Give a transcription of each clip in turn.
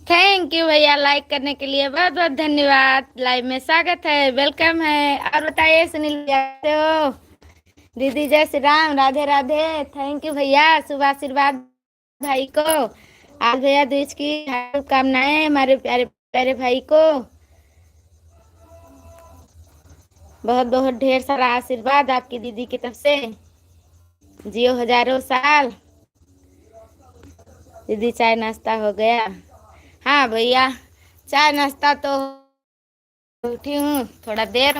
Thank you भैया, like करने के लिए बहुत बहुत धन्यवाद। लाइव में स्वागत है, वेलकम है। और बताइए सुनील भैया कैसे हो? दीदी जय श्री राम, राधे राधे। थैंक यू भैया, शुभ आशीर्वाद भाई को। आज भैया दूज की शुभकामनाएं हमारे प्यारे प्यारे भाई को। बहुत बहुत ढेर सारा आशीर्वाद आपकी दीदी की तरफ से। जियो हजारों साल। दीदी चाय नाश्ता हो गया? हाँ भैया, चाय नाश्ता तो उठी हूँ थोड़ा देर।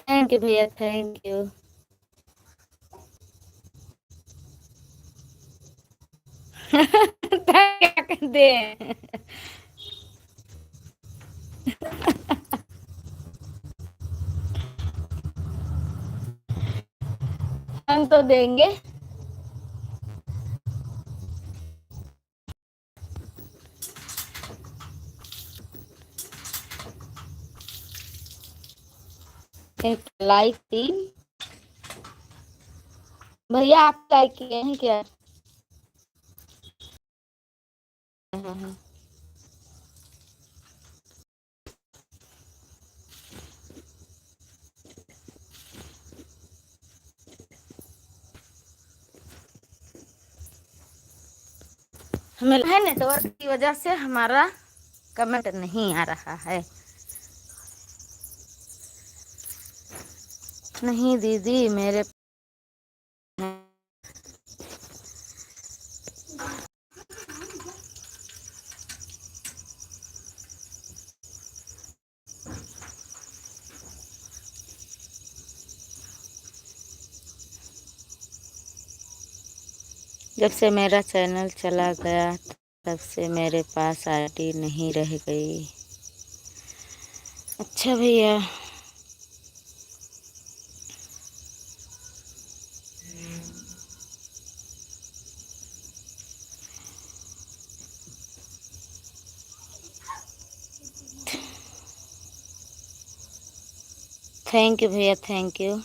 थैंक यू भैया, थैंक यू। क्या कर दे। हम तो देंगे। एक लाइक 3। भैया आप लाइक किए हैं क्या? हाँ। हमें है नेटवर्क की वजह से हमारा कमेंट नहीं आ रहा है। नहीं दीदी मेरे। जब से मेरा चैनल चला गया तब से मेरे पास आईडी नहीं रह गई। अच्छा भैया। थैंक यू भैया, थैंक यू।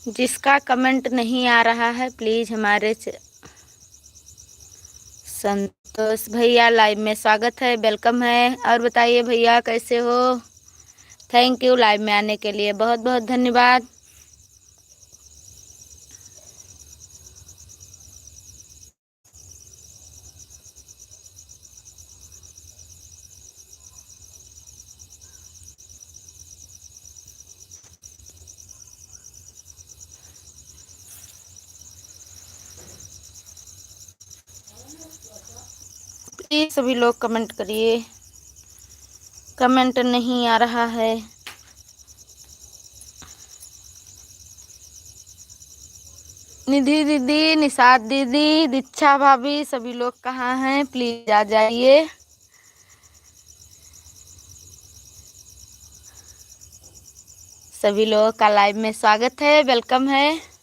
जिसका कमेंट नहीं आ रहा है प्लीज हमारे संतोष भैया लाइव में स्वागत है, वेलकम है। और बताइए भैया कैसे हो? थैंक यू लाइव में आने के लिए, बहुत बहुत धन्यवाद। प्लीज सभी लोग कमेंट करिए, कमेंट नहीं आ रहा है। निधि दीदी, निषाद दीदी, दीक्षा भाभी, सभी लोग कहाँ हैं? प्लीज आ जाइए। सभी लोगों का लाइव में स्वागत है, वेलकम है।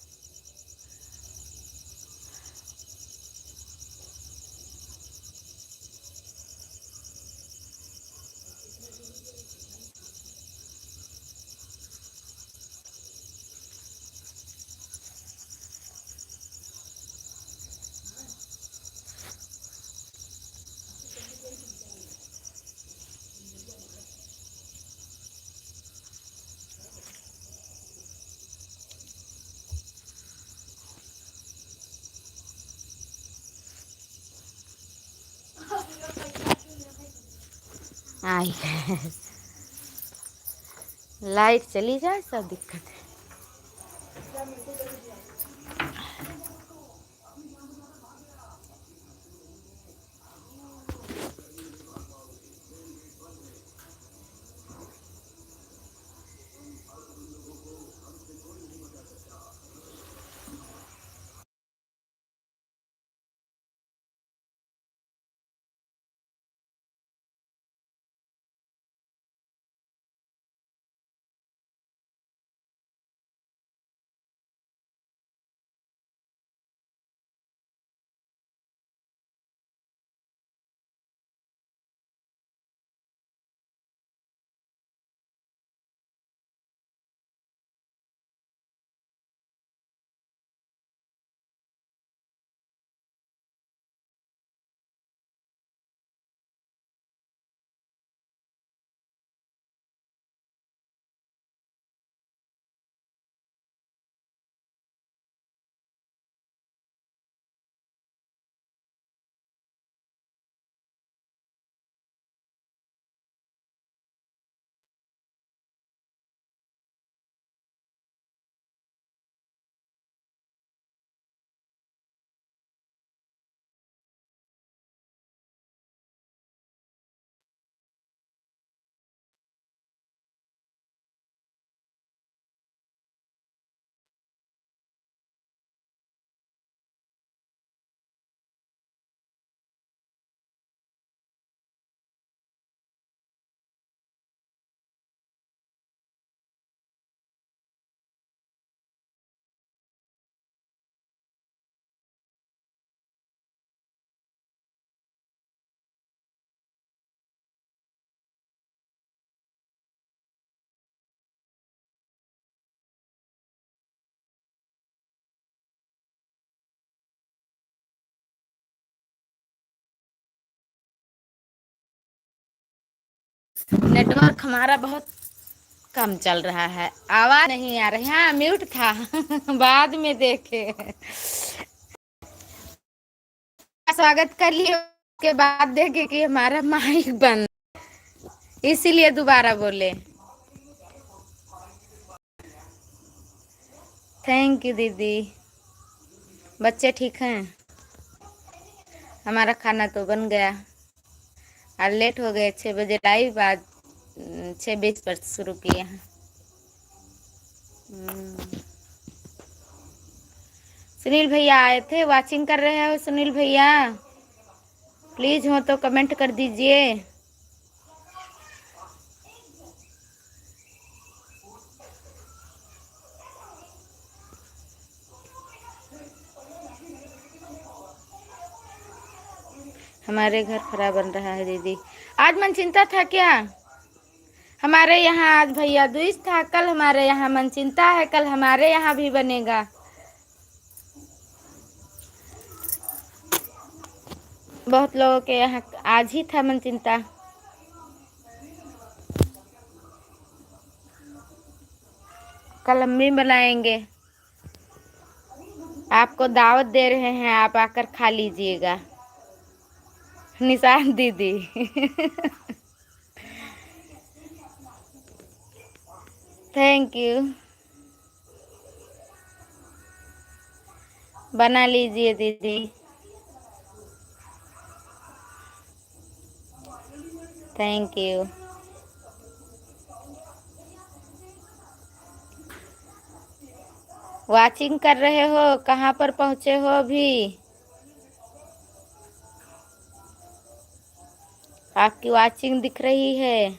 आई लाइट चली जाए सब दिक्कत है। नेटवर्क हमारा बहुत कम चल रहा है, आवाज नहीं आ रही। हाँ म्यूट था बाद में देखे। स्वागत कर लिए, उसके बाद देखे कि हमारा माइक बंद, इसीलिए दोबारा बोले। थैंक यू दीदी। बच्चे ठीक हैं? हमारा खाना तो बन गया। आज लेट हो गए, 6 बजे लाइव, आज 6:20 पर शुरू किए हैं। सुनील भैया आए थे, वाचिंग कर रहे हो सुनील भैया? प्लीज हो तो कमेंट कर दीजिए। हमारे घर खराब बन रहा है दीदी। आज मन चिंता था क्या? हमारे यहाँ आज भैया दूज था, कल हमारे यहाँ मन चिंता है, कल हमारे यहाँ भी बनेगा। बहुत लोगों के यहाँ आज ही था मन चिंता। कल हम भी बनाएंगे, आपको दावत दे रहे हैं, आप आकर खा लीजिएगा। निशान दीदी थैंक यू। बना लीजिए दीदी। Thank you. वाचिंग कर रहे हो, कहाँ पर पहुँचे हो अभी? आपकी वाचिंग दिख रही है।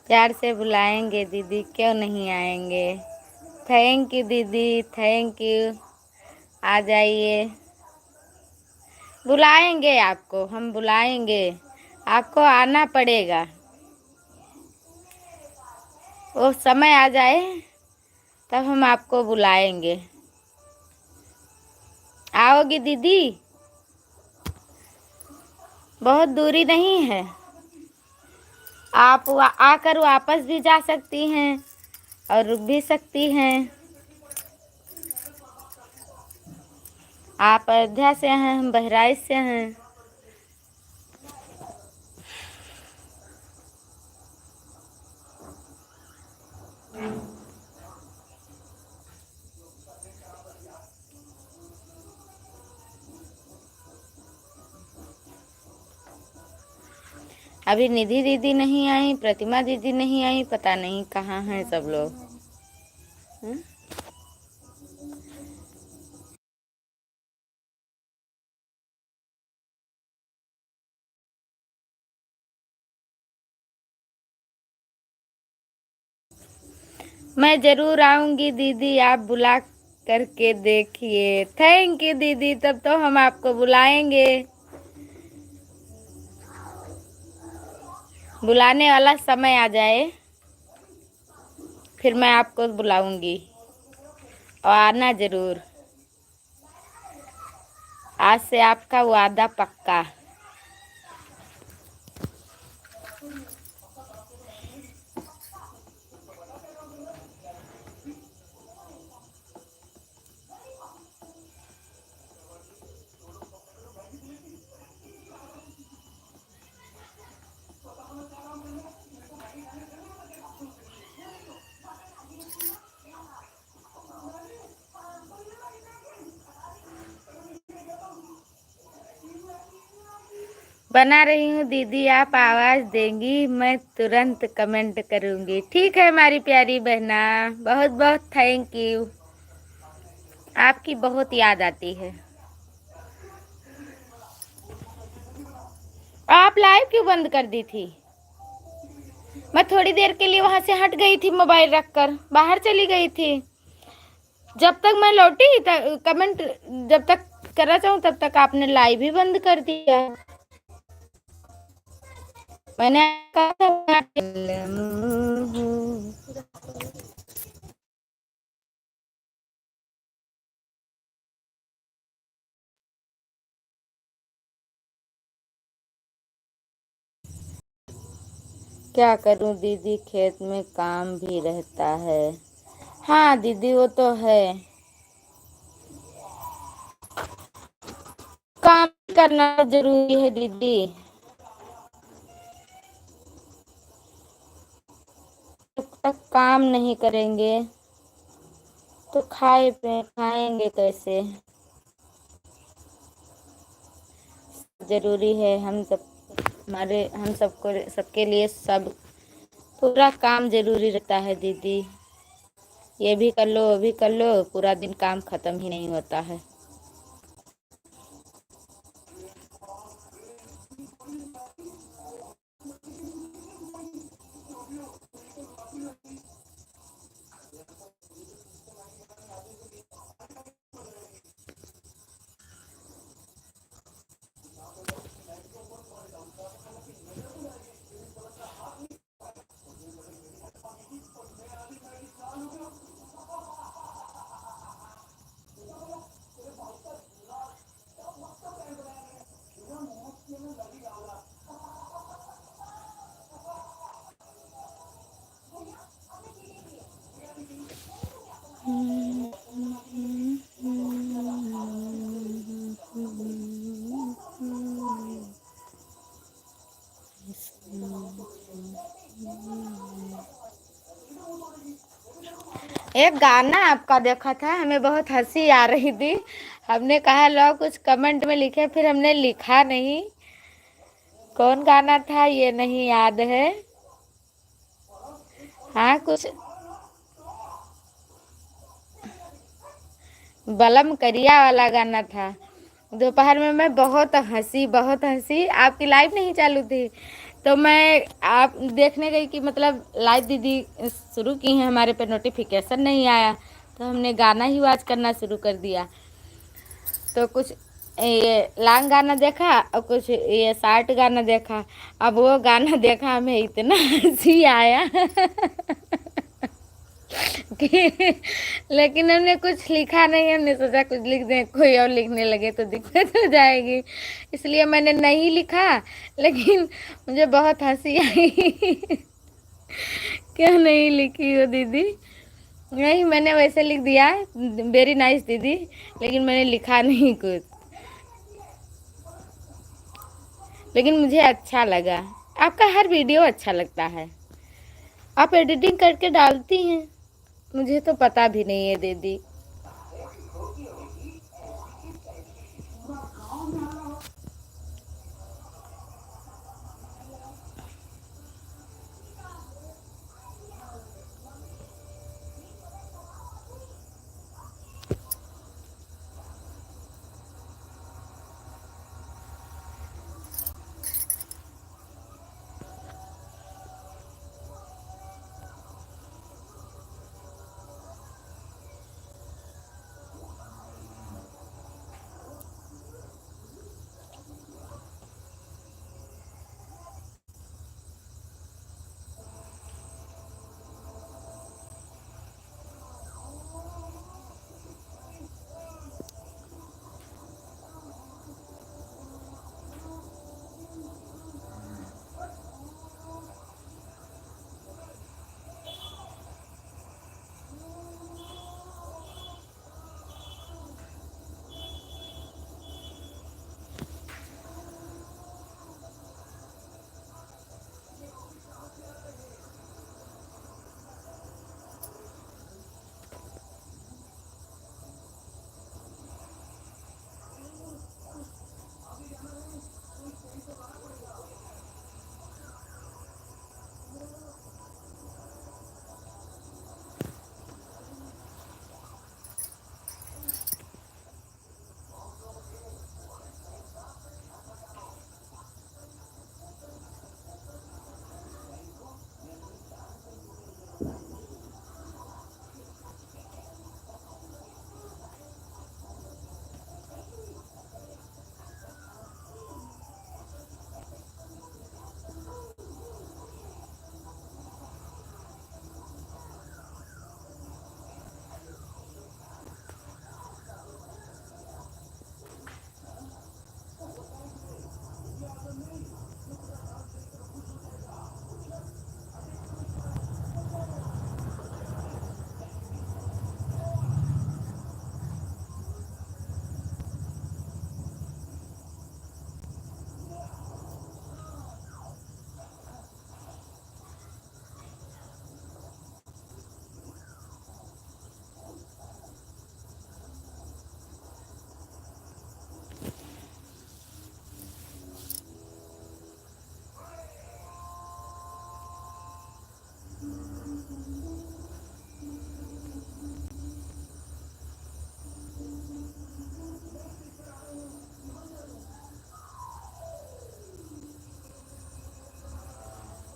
प्यार से बुलाएंगे दीदी, क्यों नहीं आएंगे? थैंक यू दीदी, थैंक यू। आ जाइए, बुलाएंगे आपको, हम बुलाएंगे, आपको आना पड़ेगा। वो समय आ जाए तब हम आपको बुलाएंगे। आओगी दीदी? बहुत दूरी नहीं है, आप आकर वापस भी जा सकती हैं और रुक भी सकती हैं। आप अयोध्या से हैं, हम बहराइच से हैं। अभी निधि दीदी नहीं आई, प्रतिमा दीदी नहीं आई, पता नहीं कहाँ हैं सब लोग। मैं जरूर आऊंगी दीदी, आप बुला करके देखिए। थैंक यू दीदी, तब तो हम आपको बुलाएंगे। बुलाने वाला समय आ जाए फिर मैं आपको बुलाऊंगी और आना जरूर। आज से आपका वादा पक्का। बना रही हूँ दीदी, आप आवाज देंगी मैं तुरंत कमेंट करूँगी। ठीक है हमारी प्यारी बहना, बहुत बहुत थैंक यू। आपकी बहुत याद आती है। आप लाइव क्यों बंद कर दी थी? मैं थोड़ी देर के लिए वहां से हट गई थी, मोबाइल रखकर बाहर चली गई थी। जब तक मैं लौटी कमेंट जब तक करना चाहूँ तब तक आपने लाइव ही बंद कर दिया। मैंने कहा था मुँह। क्या करूं दीदी, खेत में काम भी रहता है। हाँ दीदी वो तो है, काम करना जरूरी है दीदी। जब तक काम नहीं करेंगे तो खाएंगे कैसे। जरूरी है, हम सबको सबके लिए सब पूरा काम जरूरी रहता है दीदी। ये भी कर लो वो भी कर लो, पूरा दिन काम खत्म ही नहीं होता है। एक गाना आपका देखा था, हमें बहुत हंसी आ रही थी। हमने कहा लो कुछ कमेंट में लिखे, फिर हमने लिखा नहीं। कौन गाना था ये नहीं याद है। हाँ कुछ बलम करिया वाला गाना था। दोपहर में मैं बहुत हंसी, आपकी लाइव नहीं चालू थी तो मैं आप देखने गई कि मतलब लाइव दीदी शुरू की हैं, हमारे पे नोटिफिकेशन नहीं आया तो हमने गाना ही वॉच करना शुरू कर दिया। तो कुछ ये लॉन्ग गाना देखा और कुछ ये शॉर्ट गाना देखा। अब वो गाना देखा, हमें इतना हंसी आया कि लेकिन हमने कुछ लिखा नहीं। हमने सोचा कुछ लिख दें, कोई और लिखने लगे तो दिक्कत हो जाएगी, इसलिए मैंने नहीं लिखा। लेकिन मुझे बहुत हंसी आई क्यों नहीं लिखी हो दीदी। नहीं मैंने वैसे लिख दिया वेरी नाइस दीदी, लेकिन मैंने लिखा नहीं कुछ। लेकिन मुझे अच्छा लगा, आपका हर वीडियो अच्छा लगता है। आप एडिटिंग करके डालती हैं, मुझे तो पता भी नहीं है दीदी।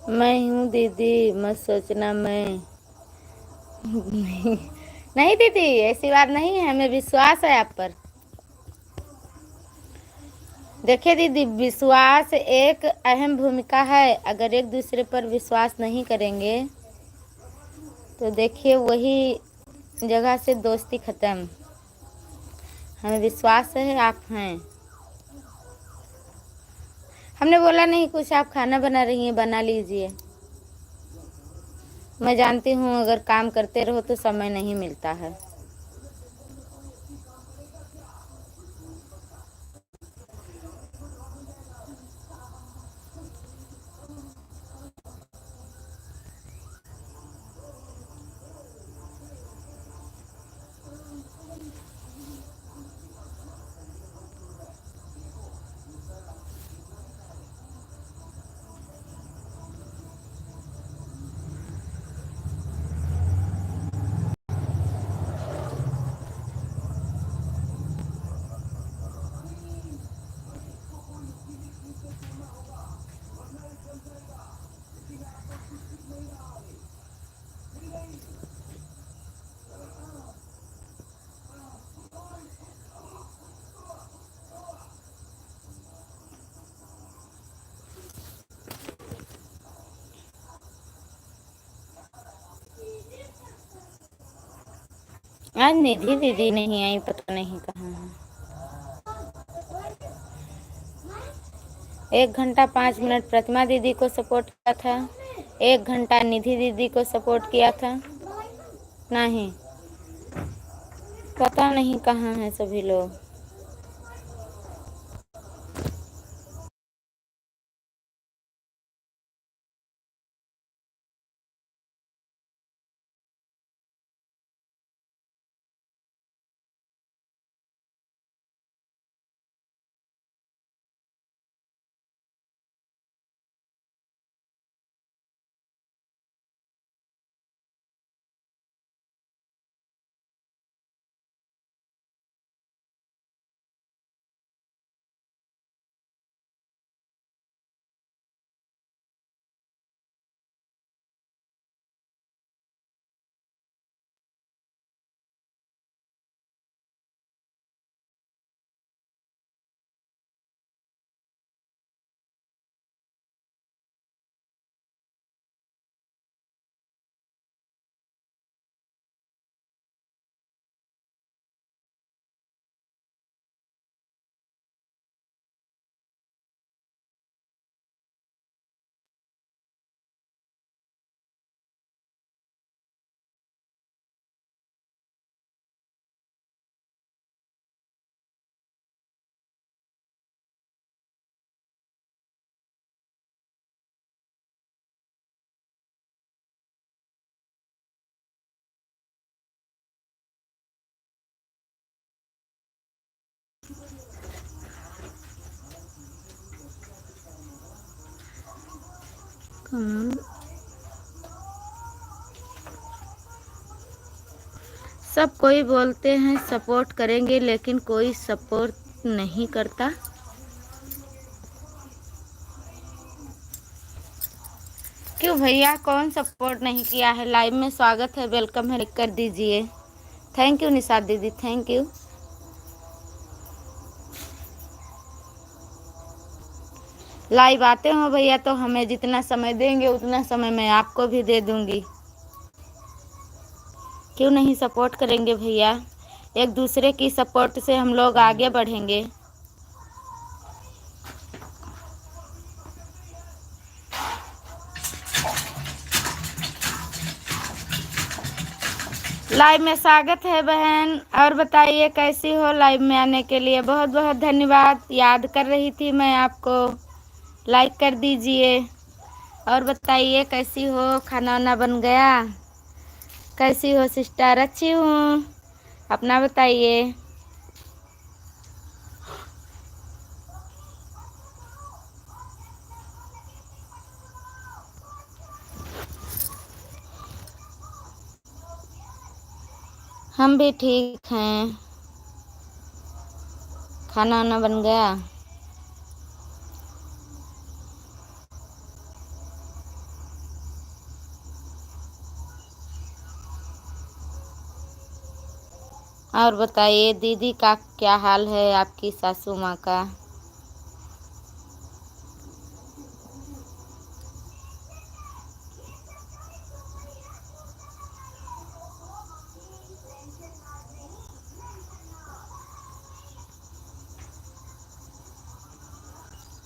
मैं हूँ दीदी, मत सोचना मैं नहीं। नहीं दीदी, ऐसी बात नहीं है, हमें विश्वास है आप पर। देखिए दीदी, विश्वास एक अहम भूमिका है। अगर एक दूसरे पर विश्वास नहीं करेंगे तो देखिए वही जगह से दोस्ती खत्म। हमें विश्वास है आप हैं। हमने बोला नहीं कुछ, आप खाना बना रही हैं, बना लीजिए। मैं जानती हूँ अगर काम करते रहो तो समय नहीं मिलता है। आज निधि दीदी नहीं आई, पता नहीं कहाँ है। 1 घंटा 5 मिनट प्रतिमा दीदी को सपोर्ट किया था, 1 घंटा निधि दीदी को सपोर्ट किया था। नहीं, पता नहीं कहाँ हैं सभी लोग। सब कोई बोलते हैं सपोर्ट करेंगे, लेकिन कोई सपोर्ट नहीं करता। क्यों भैया, कौन सपोर्ट नहीं किया है? लाइव में स्वागत है, वेलकम है, कर दीजिए। थैंक यू निशा दीदी, थैंक यू। लाइव आते हो भैया तो हमें जितना समय देंगे उतना समय मैं आपको भी दे दूंगी। क्यों नहीं सपोर्ट करेंगे भैया? एक दूसरे की सपोर्ट से हम लोग आगे बढ़ेंगे। लाइव में स्वागत है बहन। और बताइए कैसी हो? लाइव में आने के लिए बहुत बहुत धन्यवाद। याद कर रही थी मैं आपको, लाइक कर दीजिए। और बताइए कैसी हो? खाना वाना बन गया? कैसी हो सिस्टर? अच्छी हूँ, अपना बताइए। हम भी ठीक हैं। खाना वाना बन गया? और बताइए दीदी का क्या हाल है, आपकी सासू माँ का।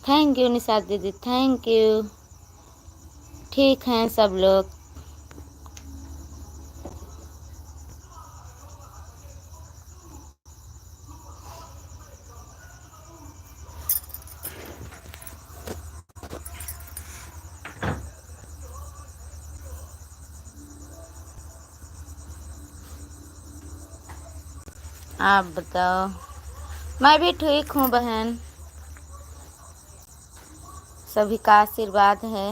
थैंक यू निशात दीदी, थैंक यू। ठीक हैं सब लोग। आप बताओ। मैं भी ठीक हूँ बहन, सभी का आशीर्वाद है।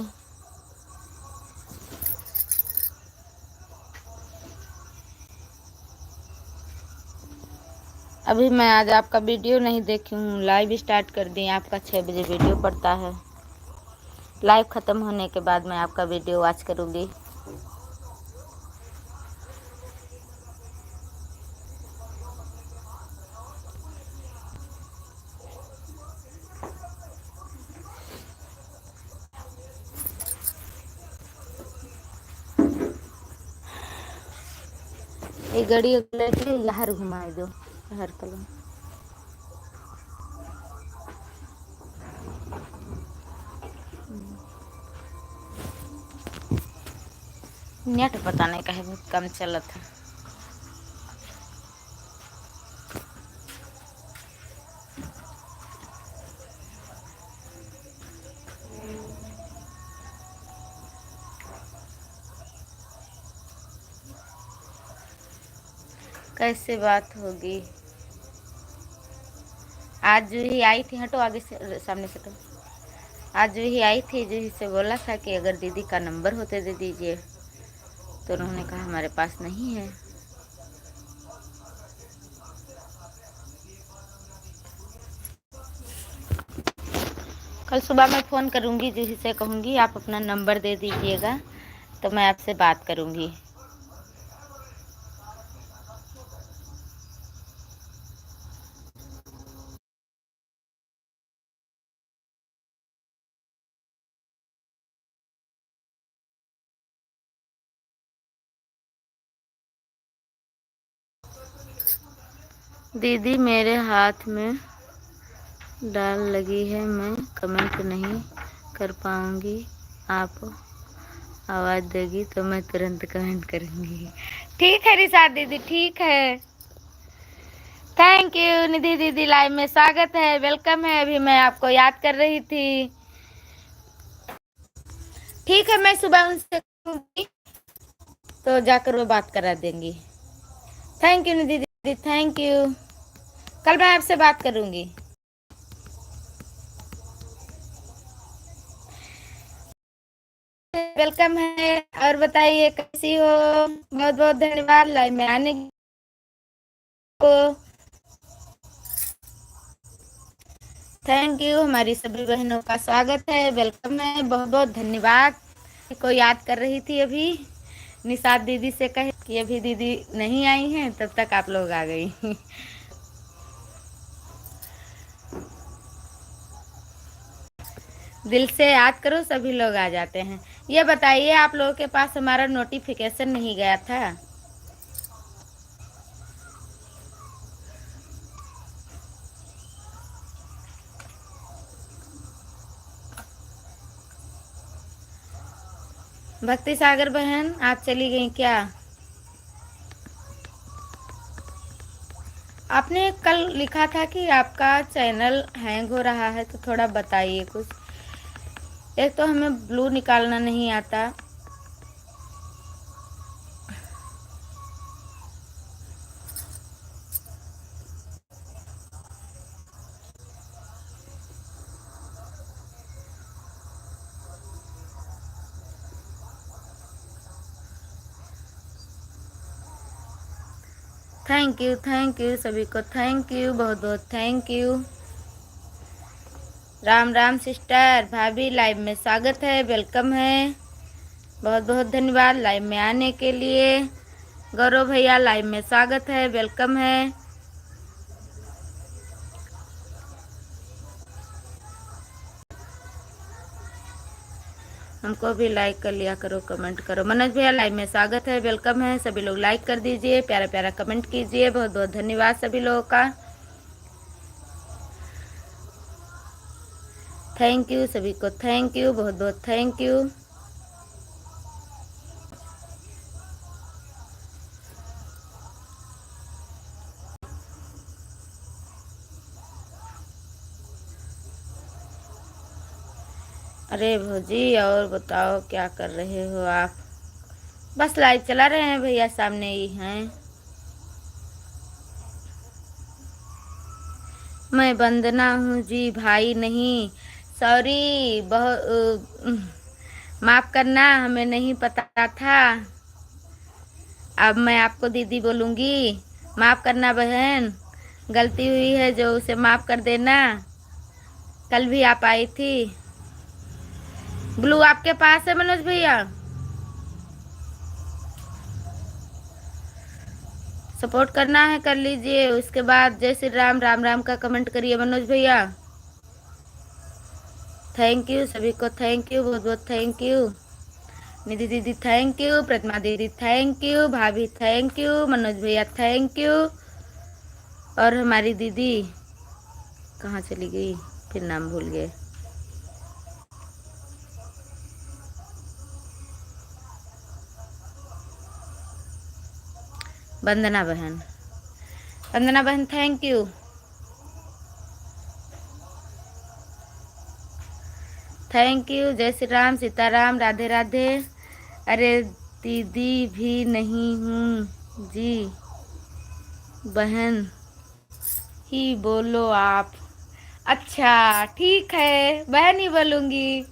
अभी मैं आज आपका वीडियो नहीं देखी हूँ, लाइव स्टार्ट कर दी। आपका 6 बजे वीडियो पड़ता है। लाइव ख़त्म होने के बाद मैं आपका वीडियो वॉच करूँगी। ये गाड़ी लेके यहाँ घुमाए दो, हर कलम नेट पता नहीं कहे बहुत कम चलत है। कैसे बात होगी। आज जूही आई थी, हटो आगे से, सामने से तो। आज जूही आई थी, जूही से बोला था कि अगर दीदी का नंबर होते दे दीजिए, तो उन्होंने कहा हमारे पास नहीं है। कल सुबह मैं फ़ोन करूँगी, जूही से कहूँगी आप अपना नंबर दे दीजिएगा, तो मैं आपसे बात करूँगी। दीदी मेरे हाथ में डाल लगी है, मैं कमेंट नहीं कर पाऊँगी, आप आवाज़ देगी तो मैं तुरंत कमेंट करूँगी। ठीक है रिशा दीदी, ठीक है। थैंक यू निधि दीदी, लाइव में स्वागत है, वेलकम है। अभी मैं आपको याद कर रही थी। ठीक है, मैं सुबह उनसे कहूँगी तो जाकर वो बात करा देंगी। थैंक यू निधि दीदी, थैंक यू। कल मैं आपसे बात करूँगी। वेलकम है। और बताइए कैसी हो। बहुत बहुत धन्यवाद लाइव में आने को। Thank you. हमारी सभी बहनों का स्वागत है, वेलकम है, बहुत बहुत धन्यवाद। को याद कर रही थी अभी, निशात दीदी से कहे कि अभी दीदी नहीं आई हैं, तब तक आप लोग आ गई। दिल से याद करो, सभी लोग आ जाते हैं। ये बताइए आप लोगों के पास हमारा नोटिफिकेशन नहीं गया था। भक्ति सागर बहन आप चली गई क्या। आपने कल लिखा था कि आपका चैनल हैंग हो रहा है, तो थोड़ा बताइए कुछ। एक तो हमें ब्लू निकालना नहीं आता। थैंक यू सभी को, थैंक यू, बहुत बहुत thank you. Ram Ram sister भाभी, लाइव में स्वागत है, वेलकम है, बहुत बहुत धन्यवाद लाइव में आने के लिए। गौरव भैया लाइव में स्वागत है, वेलकम है। हमको भी लाइक कर लिया करो, कमेंट करो। मनोज भैया लाइव में स्वागत है, वेलकम है। सभी लोग लाइक कर दीजिए, प्यारा प्यारा कमेंट कीजिए। बहुत बहुत धन्यवाद सभी लोगों का, थैंक यू सभी को, थैंक यू, बहुत बहुत थैंक यू। अरे भौजी और बताओ क्या कर रहे हो आप? बस लाइव चला रहे हैं भैया, सामने ही हैं। मैं वंदना हूँ जी, भाई नहीं, सॉरी, बहुत माफ करना, हमें नहीं पता था। अब मैं आपको दीदी बोलूँगी, माफ करना बहन, गलती हुई है जो उसे माफ कर देना। कल भी आप आई थी। ब्लू आपके पास है मनोज भैया? सपोर्ट करना है कर लीजिए। उसके बाद जय श्री राम, राम राम का कमेंट करिए मनोज भैया। थैंक यू सभी को, थैंक यू, बहुत बहुत थैंक यू। निधि दीदी थैंक यू, प्रतिमा दीदी थैंक यू, भाभी थैंक यू, मनोज भैया थैंक यू। और हमारी दीदी कहाँ चली गई, फिर नाम भूल गए। वंदना बहन, वंदना बहन थैंक यू। थैंक यू, जय श्री राम, सीताराम, राधे राधे। अरे दीदी भी नहीं हूँ जी, बहन ही बोलो आप। अच्छा ठीक है, बहन ही बोलूंगी।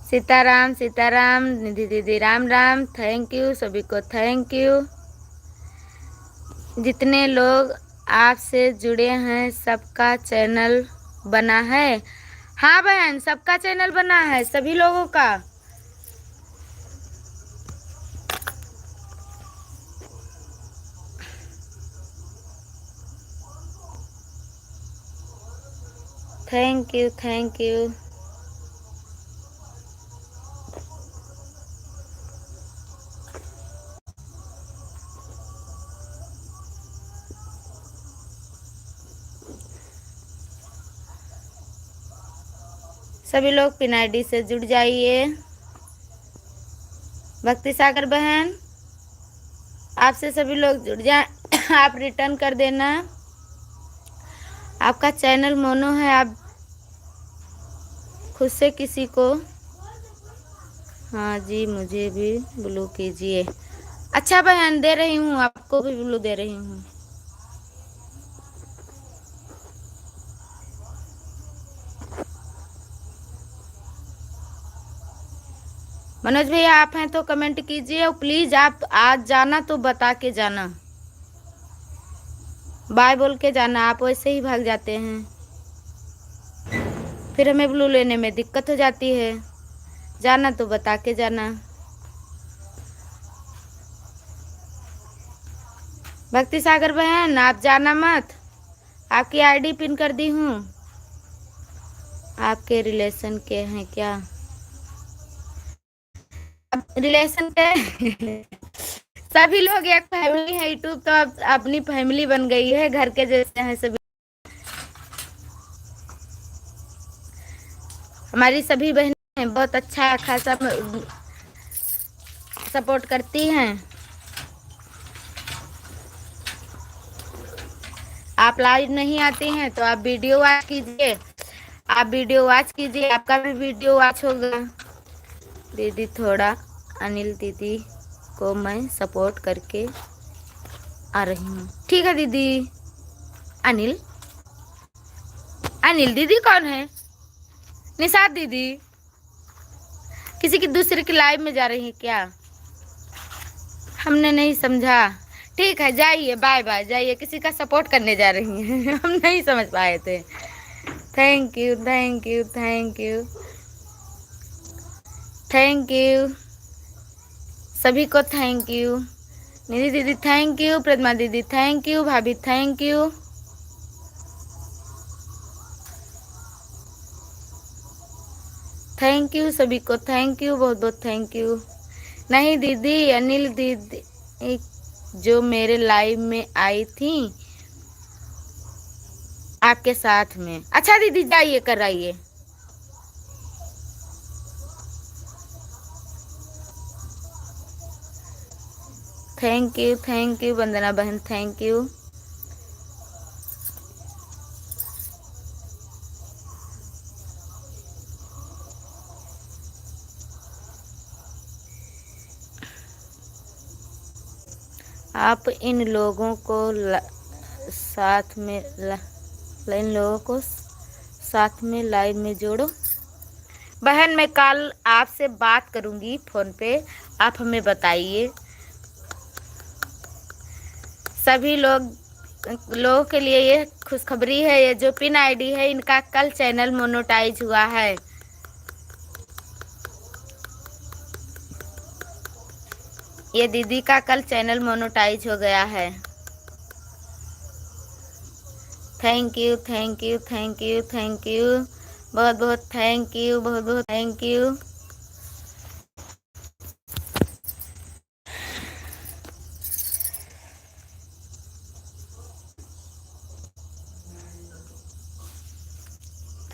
सीताराम सीताराम, निधि दीदी राम राम, थैंक यू सभी को, थैंक यू। जितने लोग आपसे जुड़े हैं सबका चैनल बना है? हाँ बहन, सबका चैनल बना है, सभी लोगों का। Thank you, thank you. सभी लोग पिन आईडी से जुड़ जाइए। भक्ति सागर बहन, आपसे सभी लोग जुड़ जाए। आप रिटर्न कर देना। आपका चैनल मोनो है, आप खुद से किसी को, हाँ जी मुझे भी ब्लू कीजिए। अच्छा बहन, दे रही हूँ, आपको भी ब्लू दे रही हूँ। मनोज भैया आप हैं तो कमेंट कीजिए, और प्लीज आप आज जाना तो बता के जाना, बाय बोल के जाना। आप वैसे ही भाग जाते हैं, फिर हमें ब्लू लेने में दिक्कत हो जाती है। जाना तो बता के जाना। भक्ति सागर बहन आप जाना मत, आपकी आईडी पिन कर दी हूँ। आपके रिलेशन के हैं क्या? रिलेशन के सभी लोग एक फैमिली है। यूट्यूब तो अब अपनी फैमिली बन गई है, घर के जैसे हैं सभी। हमारी सभी बहनें बहुत अच्छा खासा सपोर्ट करती हैं। आप लाइव नहीं आती हैं तो आप वीडियो वॉच कीजिए, आप वीडियो वॉच कीजिए, आपका भी वीडियो वॉच होगा। दीदी थोड़ा अनिल दीदी को मैं सपोर्ट करके आ रही हूँ। ठीक है दीदी। अनिल, अनिल दीदी कौन है? निशाद दीदी किसी की दूसरे की लाइव में जा रही है क्या? हमने नहीं समझा। ठीक है जाइए, बाय बाय, जाइए, किसी का सपोर्ट करने जा रही हैं। हम नहीं समझ पाए थे। Thank you, thank you, thank you, thank you सभी को, थैंक यू। निधि दीदी थैंक यू, प्रतिमा दीदी थैंक यू, भाभी थैंक यू। थैंक यू सभी को, थैंक यू, बहुत बहुत थैंक यू। नहीं दीदी, अनिल दीदी जो मेरे लाइव में आई थी आपके साथ में। अच्छा दीदी जाइए कराइए। थैंक यू वंदना बहन, थैंक यू। आप इन लोगों को साथ में इन लोगों को साथ में लाइव में जोड़ो। बहन मैं कल आपसे बात करूंगी फोन पे, आप हमें बताइए। सभी लोगों के लिए ये खुशखबरी है, ये जो पिन आईडी है इनका कल चैनल मोनेटाइज हुआ है। ये दीदी का कल चैनल मोनेटाइज हो गया है। Thank you, thank you, thank you, thank you, बहुत बहुत थैंक यू, बहुत बहुत thank you.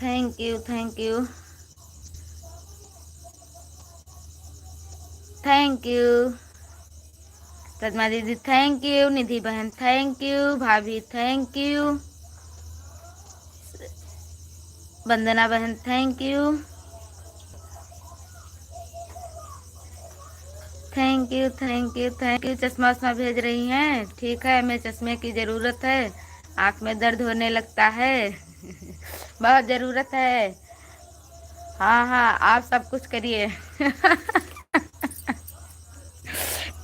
Thank you, thank you, thank you Pratima दीदी, थैंक यू निधि बहन, थैंक यू भाभी, थैंक यू वंदना बहन, thank you, thank you, thank you, thank you. चश्मा वश्मा भेज रही हैं, ठीक है, हमें चश्मे की ज़रूरत है, आँख में दर्द होने लगता है बहुत ज़रूरत है। हाँ हाँ, आप सब कुछ करिए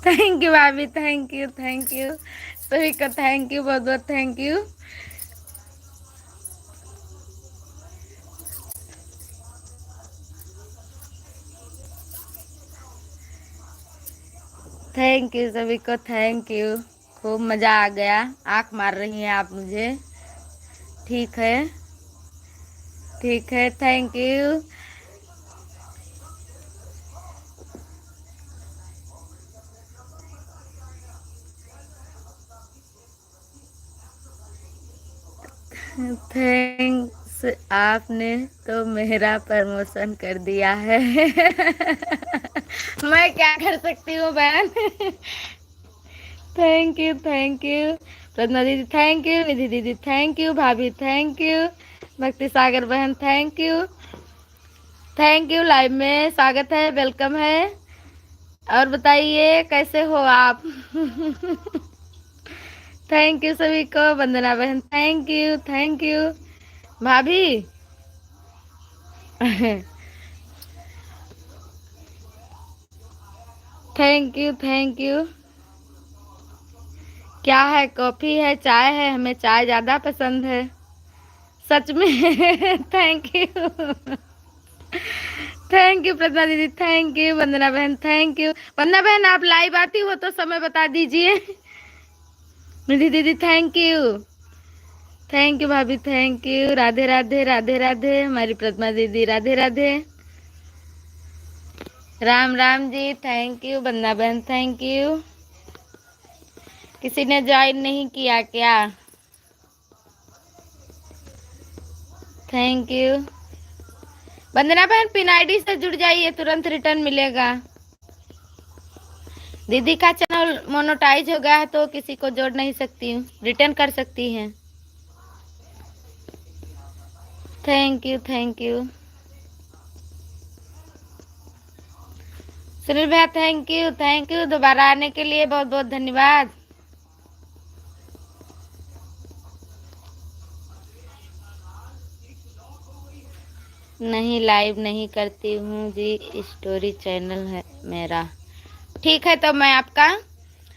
थैंक यू भाभी, थैंक यू, थैंक यू सभी को, थैंक यू, बहुत बहुत थैंक यू। थैंक यू सभी को, थैंक यू। खूब मज़ा आ गया। आँख मार रही हैं आप मुझे, ठीक है, ठीक है, थैंक यू। थैंक्स, आपने तो मेरा प्रमोशन कर दिया है मैं क्या कर सकती हूँ बहन thank you, thank you Ratna दीदी, थैंक यू निधि दीदी, थैंक यू भाभी, थैंक यू भक्ति सागर बहन, thank you, thank you. Live में स्वागत है, वेलकम है। और बताइए कैसे हो आप थैंक यू सभी को, वंदना बहन, थैंक यू, थैंक यू भाभी थैंक यू, थैंक यू। क्या है, कॉफी है, चाय है? हमें चाय ज्यादा पसंद है, सच में thank you, thank you Pratima दीदी, थैंक यू वंदना बहन, थैंक यू। वंदना बहन आप लाइव आती हो तो समय बता दीजिए निधि दीदी, थैंक यू, थैंक यू भाभी, थैंक यू। राधे राधे, राधे राधे हमारी प्रतिमा दीदी, राधे राधे, राम राम जी, थैंक यू वंदना बहन, थैंक यू। किसी ने ज्वाइन नहीं किया क्या? थैंक यू वंदना बहन, पिन आईडी से जुड़ जाइए, तुरंत रिटर्न मिलेगा। दीदी का चैनल मोनेटाइज हो गया है तो किसी को जोड़ नहीं सकती हूँ, रिटर्न कर सकती हैं। Thank you, thank you Sunil भैया, थैंक यू, थैंक यू दोबारा आने के लिए बहुत बहुत धन्यवाद। नहीं लाइव नहीं करती हूँ जी, स्टोरी चैनल है मेरा। ठीक है, तो मैं आपका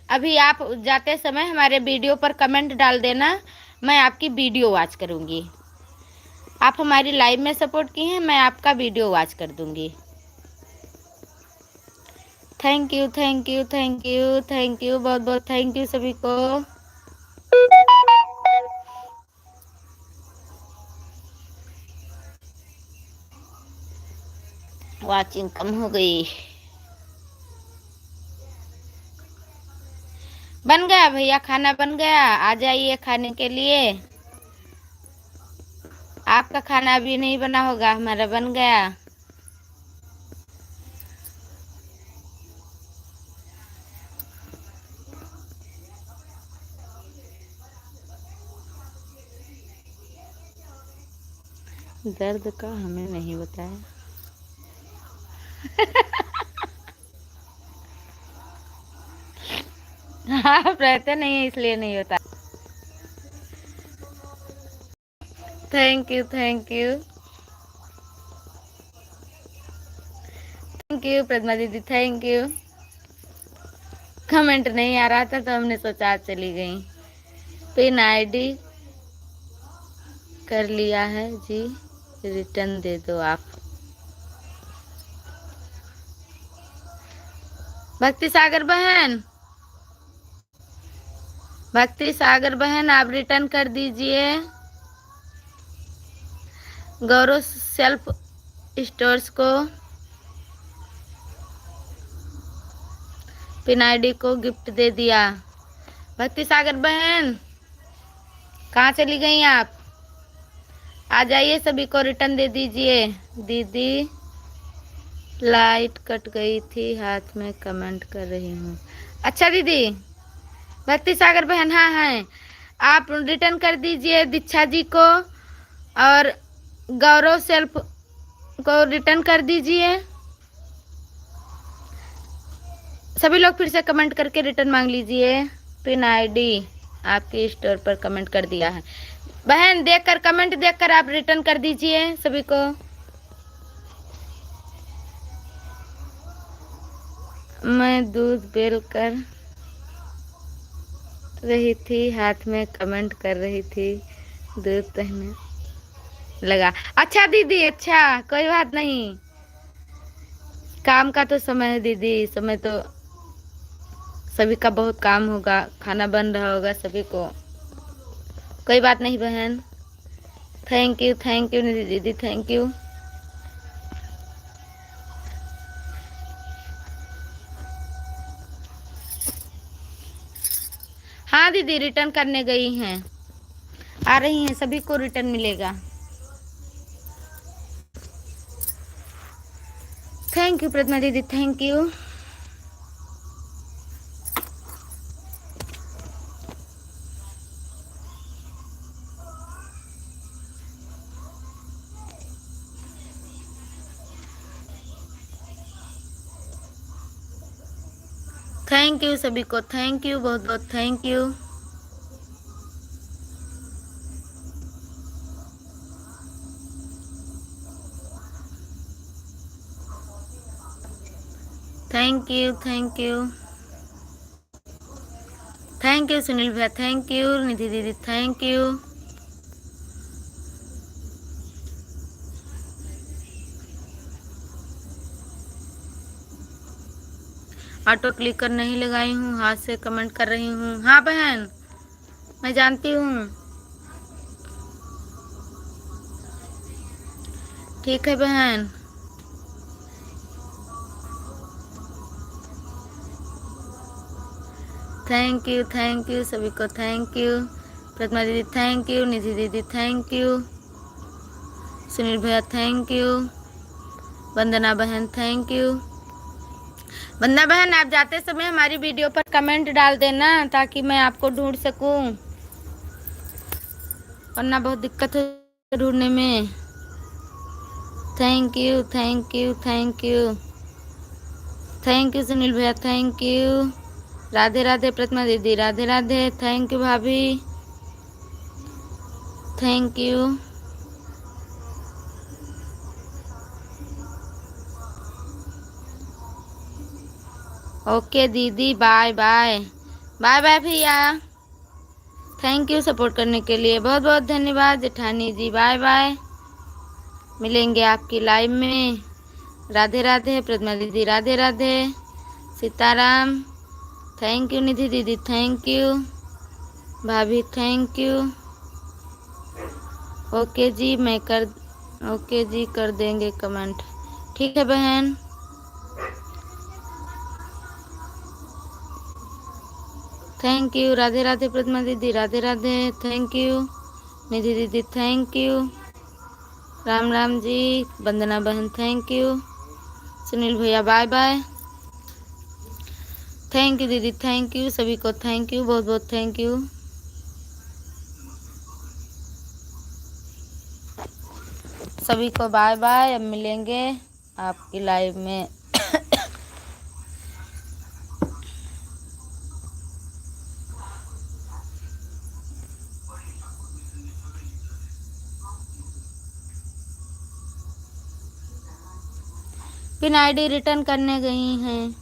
अभी आप जाते समय हमारे वीडियो पर कमेंट डाल देना, मैं आपकी वीडियो वॉच करूँगी। आप हमारी लाइव में सपोर्ट की हैं, मैं आपका वीडियो वॉच कर दूंगी। Thank you thank you thank you thank you, बहुत बहुत थैंक यू सभी को। वाचिंग कम हो गई। बन गया भैया, खाना बन गया, आ जाइए खाने के लिए। आपका खाना अभी नहीं बना होगा, हमारा बन गया। दर्द का हमें नहीं बताया। आप रहते नहीं है इसलिए नहीं होता। Thank you thank you thank you Pratima दीदी, थैंक यू। कमेंट नहीं आ रहा था तो हमने सोचा आज चली गई। पिन आईडी कर लिया है जी, रिटर्न दे दो आप। भक्ति सागर बहन, भक्ति सागर बहन आप रिटर्न कर दीजिए। गौरव सेल्फ स्टोर्स को पिन आईडी को गिफ्ट दे दिया। भक्ति सागर बहन कहाँ चली गई आप? आ जाइए, सभी को रिटर्न दे दीजिए। दीदी लाइट कट गई थी, हाथ में कमेंट कर रही हूँ। अच्छा दीदी, भक्ति सागर बहन, हाँ है, आप रिटर्न कर दीजिए दीक्षा जी को, और गौरव सेल्फ को रिटर्न कर दीजिए। सभी लोग फिर से कमेंट करके रिटर्न मांग लीजिए। पिन आईडी आपके स्टोर पर कमेंट कर दिया है। बहन देखकर, कमेंट देखकर आप रिटर्न कर दीजिए सभी को। मैं दूध बेल कर रही थी, हाथ में कमेंट कर रही थी, दूध पहने लगा। अच्छा दीदी, अच्छा कोई बात नहीं, काम का तो समय है दीदी, समय तो सभी का बहुत काम होगा, खाना बन रहा होगा सभी को, कोई बात नहीं बहन। थैंक यू निधि दीदी, थैंक यू। हाँ दीदी, रिटर्न करने गई हैं, आ रही हैं, सभी को रिटर्न मिलेगा। थैंक यू प्रतिमा दीदी, थैंक यू। थैंक यू सभी को, थैंक यू, बहुत बहुत thank you. Thank you thank you thank you Sunil भैया, थैंक यू निधि दीदी, थैंक यू। ऑटो क्लिकर नहीं लगाई हूँ, हाथ से कमेंट कर रही हूँ। हाँ बहन, मैं जानती हूँ, ठीक है बहन। थैंक यू सभी को, थैंक यू। प्रतिमा दीदी थैंक यू, निधि दीदी थैंक यू, सुनील भैया थैंक यू, वंदना बहन थैंक यू। वंदना बहन, आप जाते समय हमारी वीडियो पर कमेंट डाल देना ताकि मैं आपको ढूंढ सकूं, वरना बहुत दिक्कत है ढूंढने में। Thank you thank you thank you thank you Sunil भैया, थैंक यू। राधे राधे प्रतिमा दीदी, राधे राधे, थैंक यू भाभी, थैंक यू। ओके दीदी, बाय बाय, बाय बाय भैया, थैंक यू सपोर्ट करने के लिए, बहुत बहुत धन्यवाद जेठानी जी, बाय बाय। मिलेंगे आपकी लाइव में। राधे राधे प्रतिमा दीदी, राधे राधे, सीताराम, थैंक यू निधि दीदी, थैंक यू भाभी, thank you. Okay ji, okay ji, कर देंगे कमेंट। ठीक है बहन। थैंक यू, राधे राधे प्रतिमा दीदी, राधे राधे, थैंक यू निधि दीदी, थैंक यू। राम राम जी, वंदना बहन, थैंक यू। सुनील भैया बाय बाय, थैंक यू दीदी, थैंक यू सभी को, थैंक यू, बहुत बहुत थैंक यू। सभी को बाय बाय। अब मिलेंगे आपकी लाइव में। पिन आईडी रिटर्न करने गई हैं।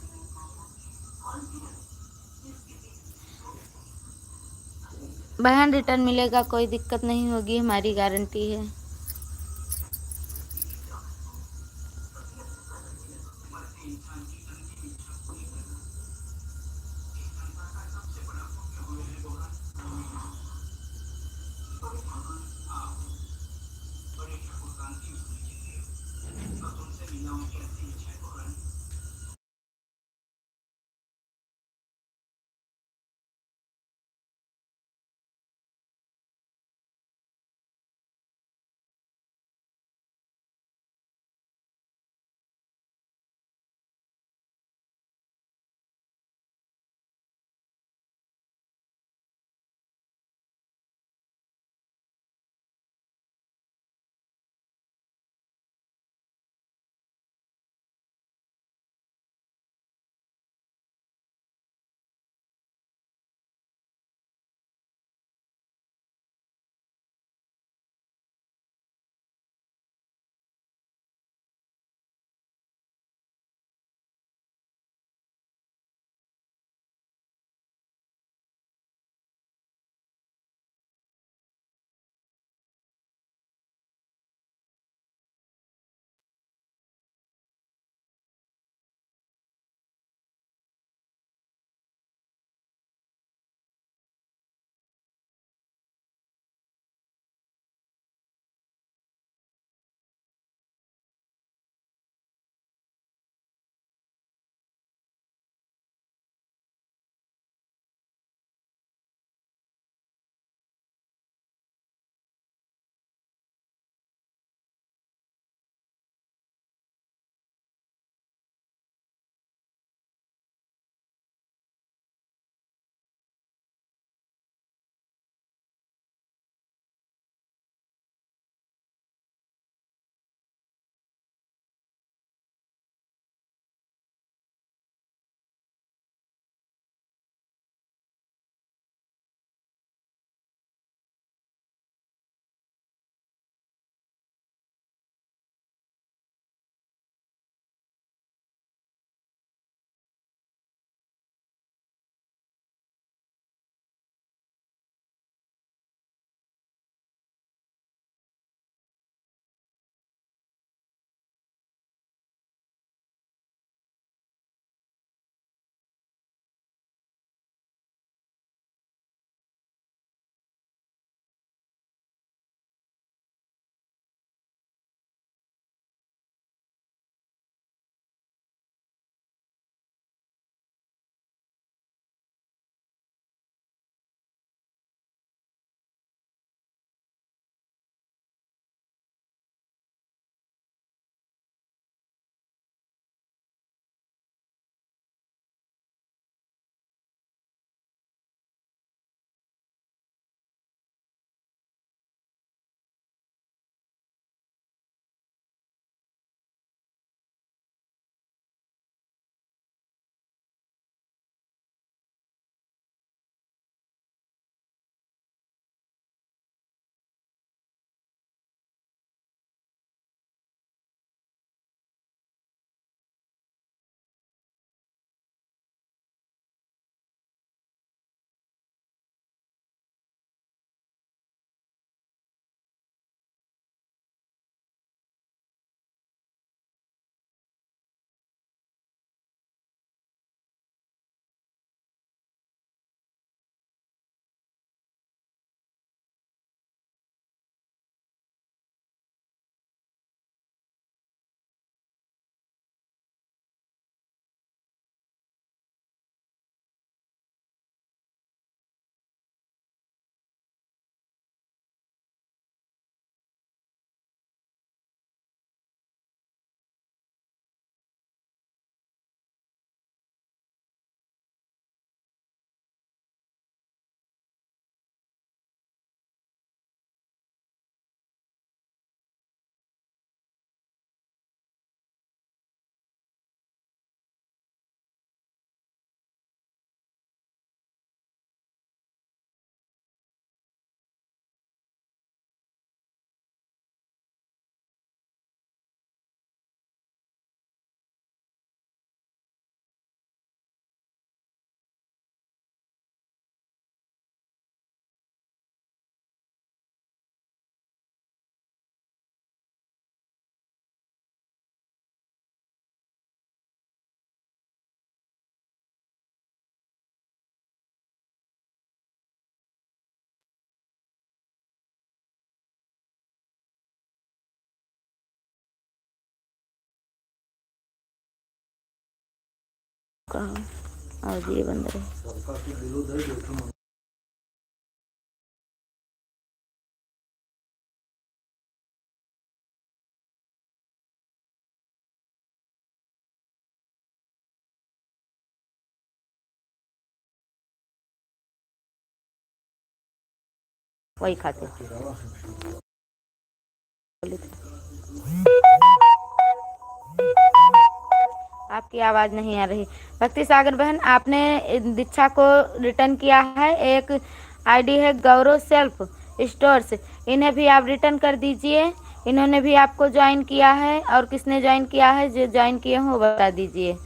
बहन रिटर्न मिलेगा, कोई दिक्कत नहीं होगी, हमारी गारंटी है। कहा और ये बंद रहे। वही खाते आपकी आवाज नहीं आ रही। भक्ति सागर बहन, आपने दीक्षा को रिटर्न किया है। एक आईडी है गौरव सेल्फ स्टोर्स, इन्हें भी आप रिटर्न कर दीजिए। इन्होंने भी आपको ज्वाइन किया है। और किसने ज्वाइन किया है? जो ज्वाइन किए हो बता दीजिए।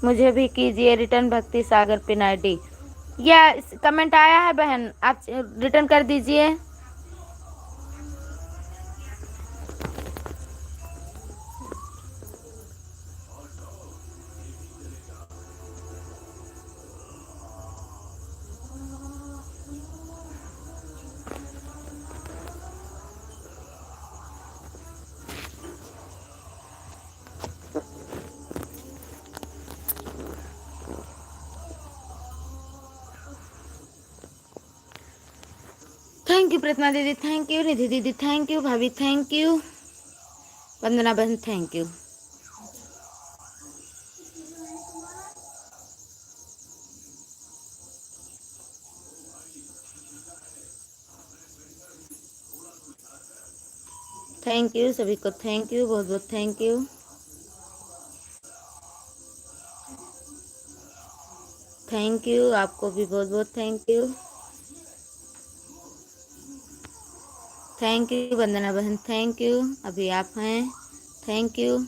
मुझे भी कीजिए रिटर्न भक्ति सागर पिन आईडी। या कमेंट आया है बहन, आप रिटर्न कर दीजिए। थैंक यू प्रतिमा दीदी, थैंक यू निधि दीदी, थैंक यू भाभी, थैंक यू वंदना बहन, थैंक यू। थैंक यू सभी को, थैंक यू, बहुत बहुत थैंक यू। थैंक यू आपको भी बहुत बहुत thank you. Thank you Vandana बहन, थैंक यू। अभी आप हैं, थैंक यू।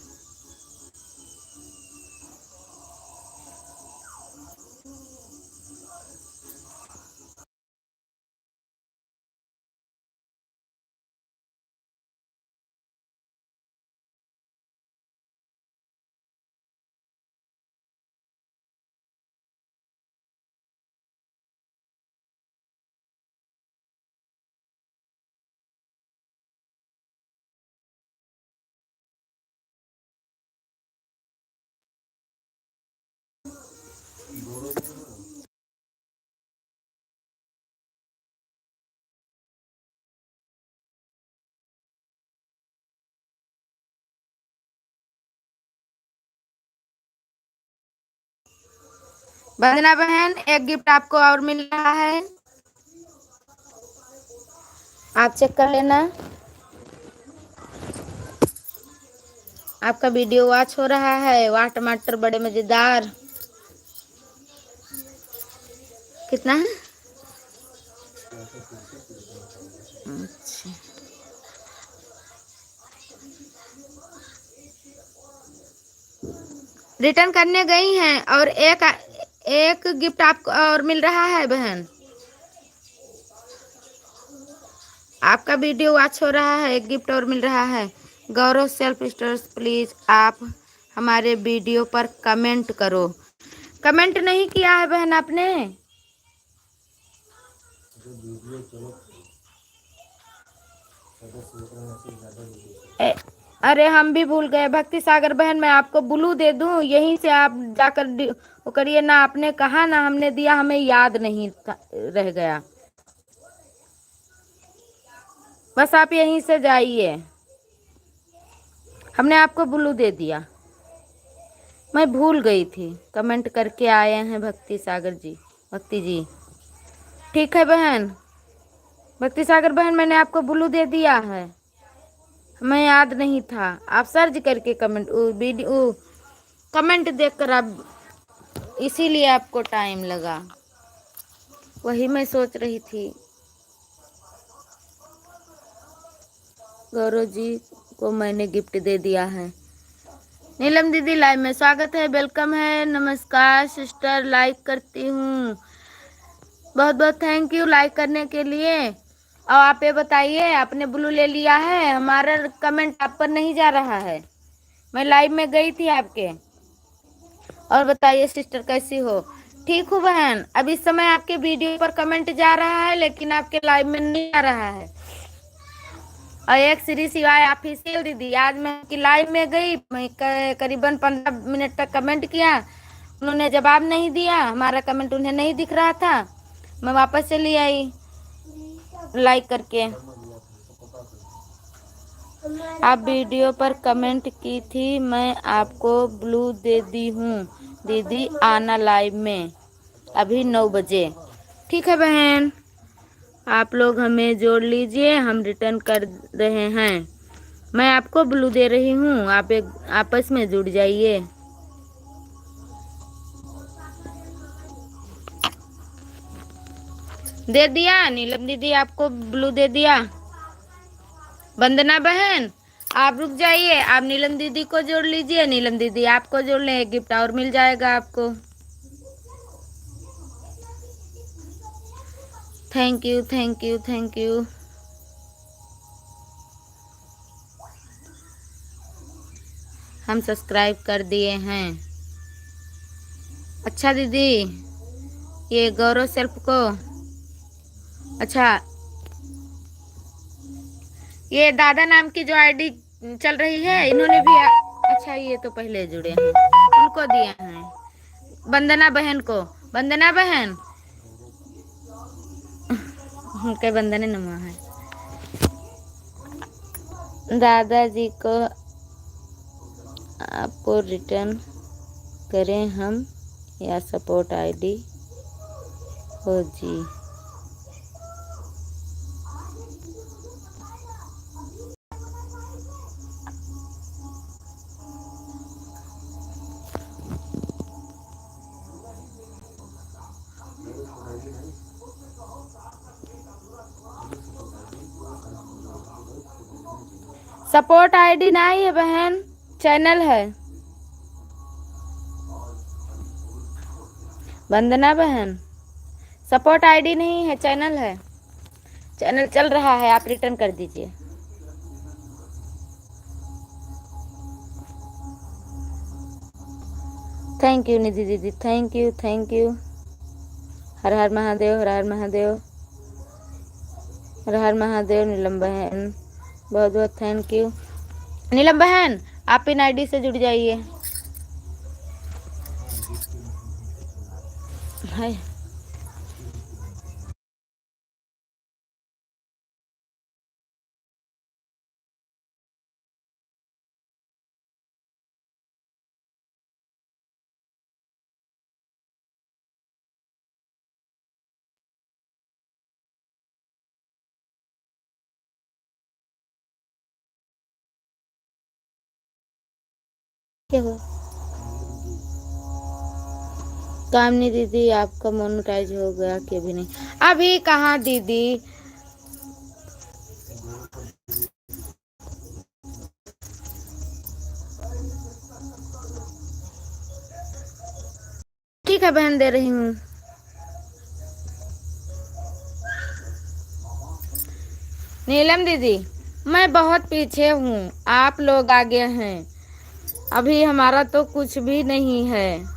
वंदना बहन, एक गिफ्ट आपको और मिल रहा है, आप चेक कर लेना। आपका वीडियो वॉच हो रहा है। वाह टमाटर बड़े मजेदार। कितना है? अच्छा, रिटर्न करने गई हैं और एक गिफ्ट आपको और मिल रहा है बहन। आपका वीडियो वॉच हो रहा है, एक गिफ्ट और मिल रहा है। गौरव सेल्फ स्टोर्स, प्लीज आप हमारे वीडियो पर कमेंट करो। कमेंट नहीं किया है बहन आपने? अरे हम भी भूल गए भक्ति सागर बहन, मैं आपको ब्लू दे दूं, यहीं से आप जाकर वो करिए ना। आपने कहा ना हमने दिया, हमें याद नहीं रह गया। बस आप यहीं से जाइए, हमने आपको ब्लू दे दिया। मैं भूल गई थी। कमेंट करके आए हैं भक्ति सागर जी, भक्ति जी। ठीक है बहन, भक्ति सागर बहन, मैंने आपको ब्लू दे दिया है। हमें याद नहीं था। आप सर्च करके कमेंट वीडियो कमेंट देखकर आप, इसीलिए आपको टाइम लगा। वही मैं सोच रही थी। गौरव जी को मैंने गिफ्ट दे दिया है। नीलम दीदी लाइव में स्वागत है, वेलकम है, नमस्कार सिस्टर, लाइक करती हूँ। बहुत बहुत थैंक यू लाइक करने के लिए। और आप ये बताइए, आपने ब्लू ले लिया है? हमारा कमेंट आप पर नहीं जा रहा है। मैं लाइव में गई थी आपके। और बताइए सिस्टर कैसी हो? ठीक हूँ बहन। अब इस समय आपके वीडियो पर कमेंट जा रहा है, लेकिन आपके लाइव में नहीं आ रहा है। और एक श्री शिवाय ऑफिशियल दीदी, आज मैं उनकी लाइव में गई, मैं करीबन 15 मिनट तक कमेंट किया, उन्होंने जवाब नहीं दिया, हमारा कमेंट उन्हें नहीं दिख रहा था, मैं वापस चली आई लाइक करके। आप वीडियो पर कमेंट की थी, मैं आपको ब्लू दे दी हूँ दीदी, आना लाइव में अभी 9 बजे। ठीक है बहन, आप लोग हमें जोड़ लीजिए, हम रिटर्न कर रहे हैं। मैं आपको ब्लू दे रही हूँ, आप एक आपस में जुड़ जाइए। दे दिया नीलम दीदी, आपको ब्लू दे दिया। वंदना बहन आप रुक जाइए, आप नीलम दीदी को जोड़ लीजिए, नीलम दीदी आपको जोड़ लें, एक गिफ्ट और मिल जाएगा आपको। Thank you thank you thank you. हम सब्सक्राइब कर दिए हैं। अच्छा दीदी, ये गौरव सेल्फ को, अच्छा ये दादा नाम की जो आईडी चल रही है, इन्होंने भी अच्छा ये तो पहले जुड़े हैं, उनको दिए हैं। वंदना बहन को, वंदना बहन उनके वंदने नमा है। दादाजी को आपको रिटर्न करें हम या सपोर्ट आईडी हो जी। सपोर्ट आईडी नहीं है बहन, चैनल है। वंदना बहन सपोर्ट आईडी नहीं है, चैनल है, चैनल चल रहा है, आप रिटर्न कर दीजिए। थैंक यू निधि दीदी, थैंक यू थैंक यू। हर हर महादेव, हर हर महादेव, हर हर महादेव। नीलम बहन बहुत बहुत थैंक यू। नीलम बहन आप इन आईडी से जुड़ जाइए। हाय क्या हुआ? कामनी दीदी आपका मोनेटाइज हो गया कि अभी नहीं? अभी कहाँ दीदी, ठीक है बहन दे रही हूँ। नीलम दीदी मैं बहुत पीछे हूँ, आप लोग आगे हैं, अभी हमारा तो कुछ भी नहीं है।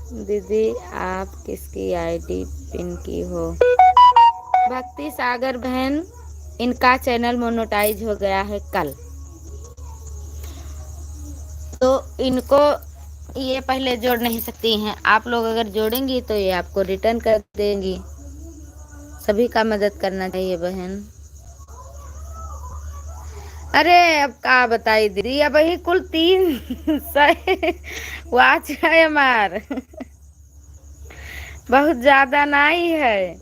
दीदी आप किसकी आईडी पिन की हो? भक्ति सागर बहन, इनका चैनल मोनेटाइज हो गया है कल, तो इनको ये पहले जोड़ नहीं सकती हैं, आप लोग अगर जोड़ेंगी तो ये आपको रिटर्न कर देंगी। सभी का मदद करना चाहिए बहन। अरे अब क्या बताई दीदी, अब ही कुल 300 वाच है हमार बहुत ज्यादा नहीं है,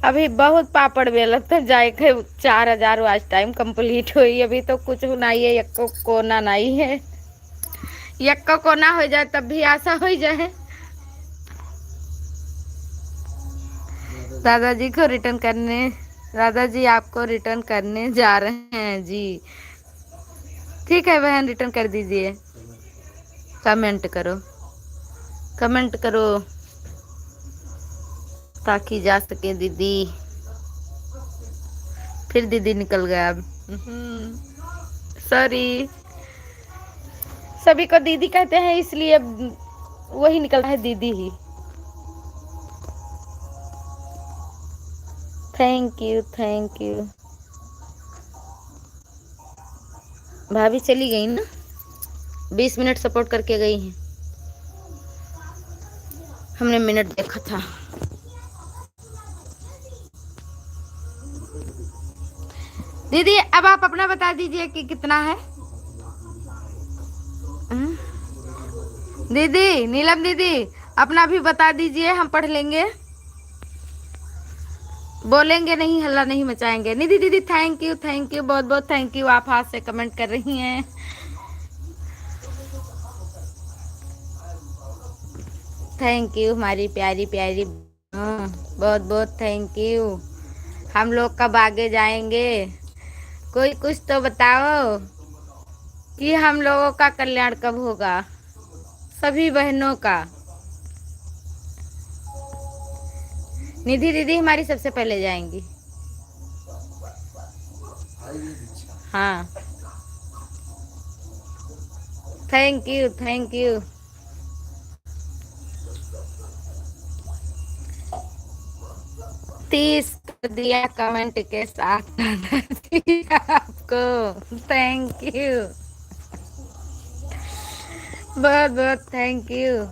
अभी बहुत पापड़ बेलत तो जाए के 4000 वाच टाइम कंप्लीट हुई, अभी तो कुछ नहीं है, एक कोना नहीं है, एक का कोना हो जाए तब भी आशा हो जाए। दादाजी को रिटर्न करने, दादाजी आपको रिटर्न करने जा रहे हैं जी। ठीक है बहन रिटर्न कर दीजिए, कमेंट करो, कमेंट करो ताकि जा सके दीदी। फिर दीदी निकल गया अब, सॉरी, सभी को दीदी कहते हैं इसलिए वही निकल रहा है दीदी ही। Thank you thank you. भाभी चली गई ना, 20 मिनट सपोर्ट करके गई हैं। हमने मिनट देखा था। दीदी अब आप अपना बता दीजिए कि कितना है। दीदी, नीलम दीदी, अपना भी बता दीजिए, हम पढ़ लेंगे। बोलेंगे नहीं, हल्ला नहीं मचाएंगे। निधि दीदी थैंक यू, थैंक यू, बहुत बहुत थैंक यू। आप हाथ से कमेंट कर रही हैं। थैंक यू हमारी प्यारी प्यारी। बहुत बहुत थैंक यू। हम लोग कब आगे जाएंगे? कोई कुछ तो बताओ कि हम लोगों का कल्याण कब होगा, सभी बहनों का। निधि दीदी हमारी सबसे पहले जाएंगी। हाँ, थैंक यू, थैंक यू। 30 कर दिया कमेंट के साथ आपको। थैंक यू, बहुत बहुत थैंक यू।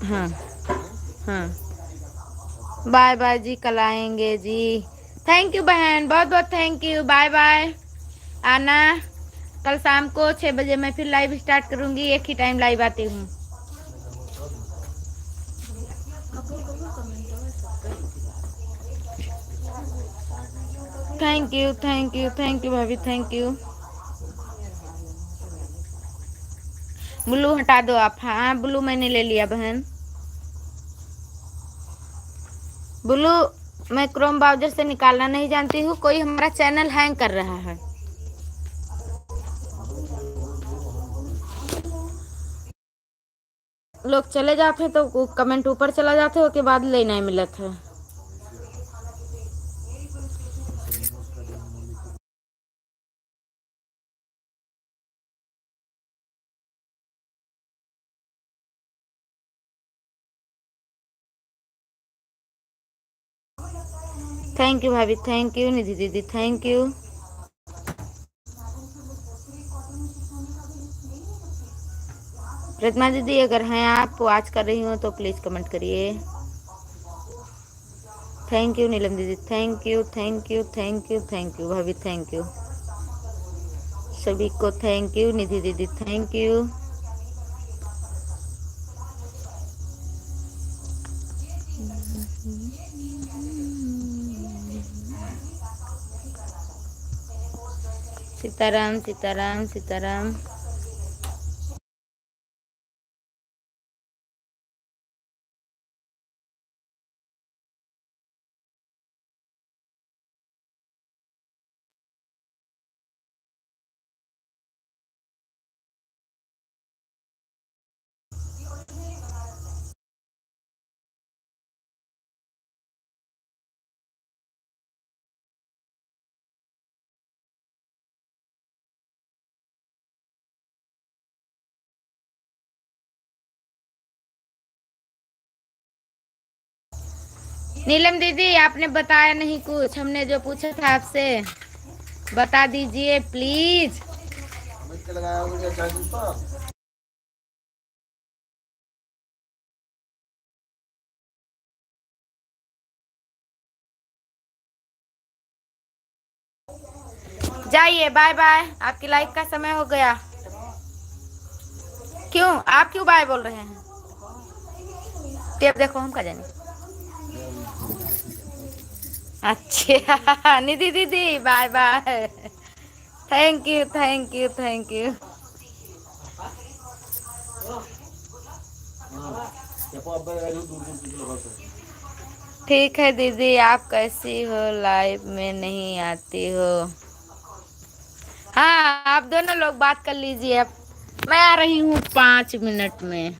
हाँ हाँ, बाय बाय जी, कल आएंगे जी। थैंक यू बहन, बहुत बहुत थैंक यू। बाय बाय, आना। कल शाम को 6 बजे मैं फिर लाइव स्टार्ट करूंगी। एक ही टाइम लाइव आती हूँ। Thank you, thank you, thank you भाभी, थैंक यू। ब्लू हटा दो आप। हाँ, ब्लू मैंने ले लिया बहन। ब्लू मैं क्रोम ब्राउजर से निकालना नहीं जानती हूँ। कोई हमारा चैनल हैंग कर रहा है। लोग चले जाते तो कमेंट ऊपर चला जाते हो के बाद ले नहीं मिलत है। थैंक यू भाभी, थैंक यू। निधि दीदी थैंक यू। प्रतिमा दीदी अगर हैं आप वॉच कर रही हो तो प्लीज कमेंट करिए। थैंक यू नीलम दीदी, thank you, thank you, thank you, thank you भाभी, थैंक यू सभी को। थैंक यू निधि दीदी, थैंक यू। सीताराम सीताराम सीताराम। नीलम दीदी आपने बताया नहीं कुछ, हमने जो पूछा था आपसे बता दीजिए प्लीज। जाइए, बाय बाय, आपकी लाइफ का समय हो गया। क्यों आप क्यों बाय बोल रहे हैं? टेप देखो, हम का जाने। अच्छा निधि दीदी bye bye. Thank you thank you thank you. ठीक है दीदी, आप कैसी हो? लाइव में नहीं आती हो? हाँ आप दोनों लोग बात कर लीजिए, अब मैं आ रही हूँ 5 मिनट में।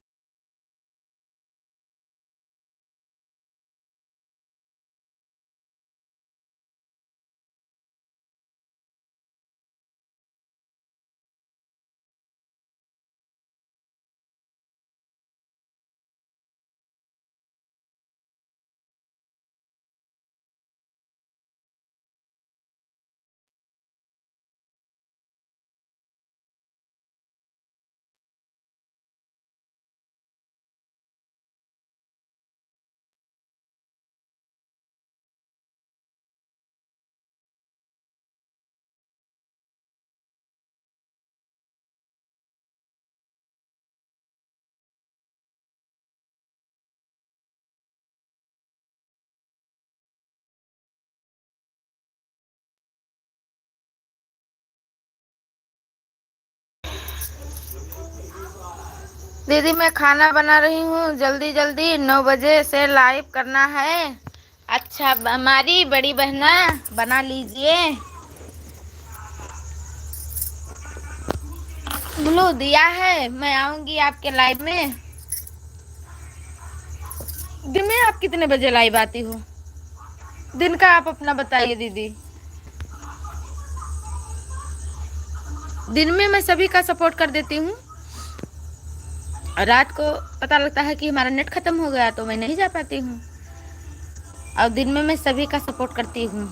दीदी मैं खाना बना रही हूँ, जल्दी जल्दी 9 बजे से लाइव करना है। अच्छा हमारी बड़ी बहना बना लीजिए। ब्लू दिया है, मैं आऊंगी आपके लाइव में। दिन में आप कितने बजे लाइव आती हो? दिन का आप अपना बताइए दीदी। दिन में मैं सभी का सपोर्ट कर देती हूँ, रात को पता लगता है कि हमारा नेट खत्म हो गया तो मैं नहीं जा पाती हूँ, और दिन में मैं सभी का सपोर्ट करती हूँ।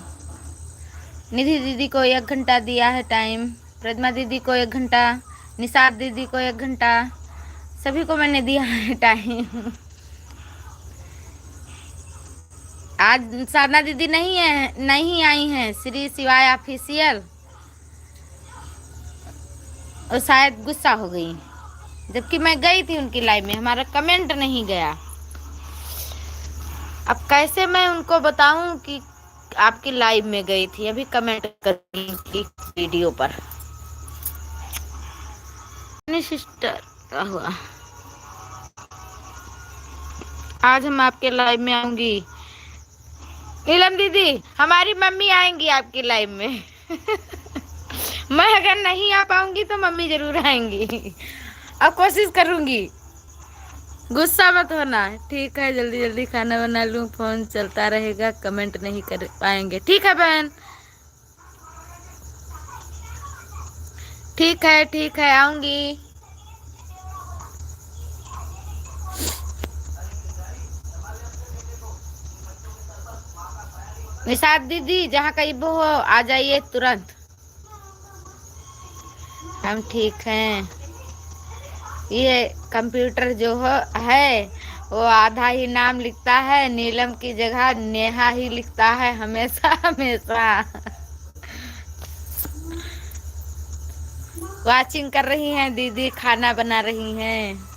निधि दीदी को 1 घंटा दिया है टाइम, प्रतिमा दीदी को 1 घंटा, निषाद दीदी को 1 घंटा, सभी को मैंने दिया है टाइम। आज साधना दीदी नहीं है, नहीं आई हैं, श्री शिवाय ऑफिशियल, और शायद गुस्सा हो गई, जबकि मैं गई थी उनकी लाइव में, हमारा कमेंट नहीं गया। अब कैसे मैं उनको बताऊं कि आपकी लाइव में गई थी? अभी कमेंट करी वीडियो पर। सिस्टर क्या हुआ? आज हम आपके लाइव में आऊंगी। नीलम दीदी हमारी मम्मी आएंगी आपकी लाइव में। मैं अगर नहीं आ पाऊंगी तो मम्मी जरूर आएंगी, अब कोशिश करूंगी। गुस्सा मत होना, ठीक है? जल्दी जल्दी खाना बना लूं, फोन चलता रहेगा, कमेंट नहीं कर पाएंगे। ठीक है बहन, ठीक है आऊंगी। निषाद दीदी जहाँ कहीं वो हो आ जाइए तुरंत। हम ठीक हैं। ये कंप्यूटर जो है वो आधा ही नाम लिखता है, नीलम की जगह नेहा ही लिखता है हमेशा हमेशा। वाचिंग कर रही हैं दीदी, खाना बना रही हैं।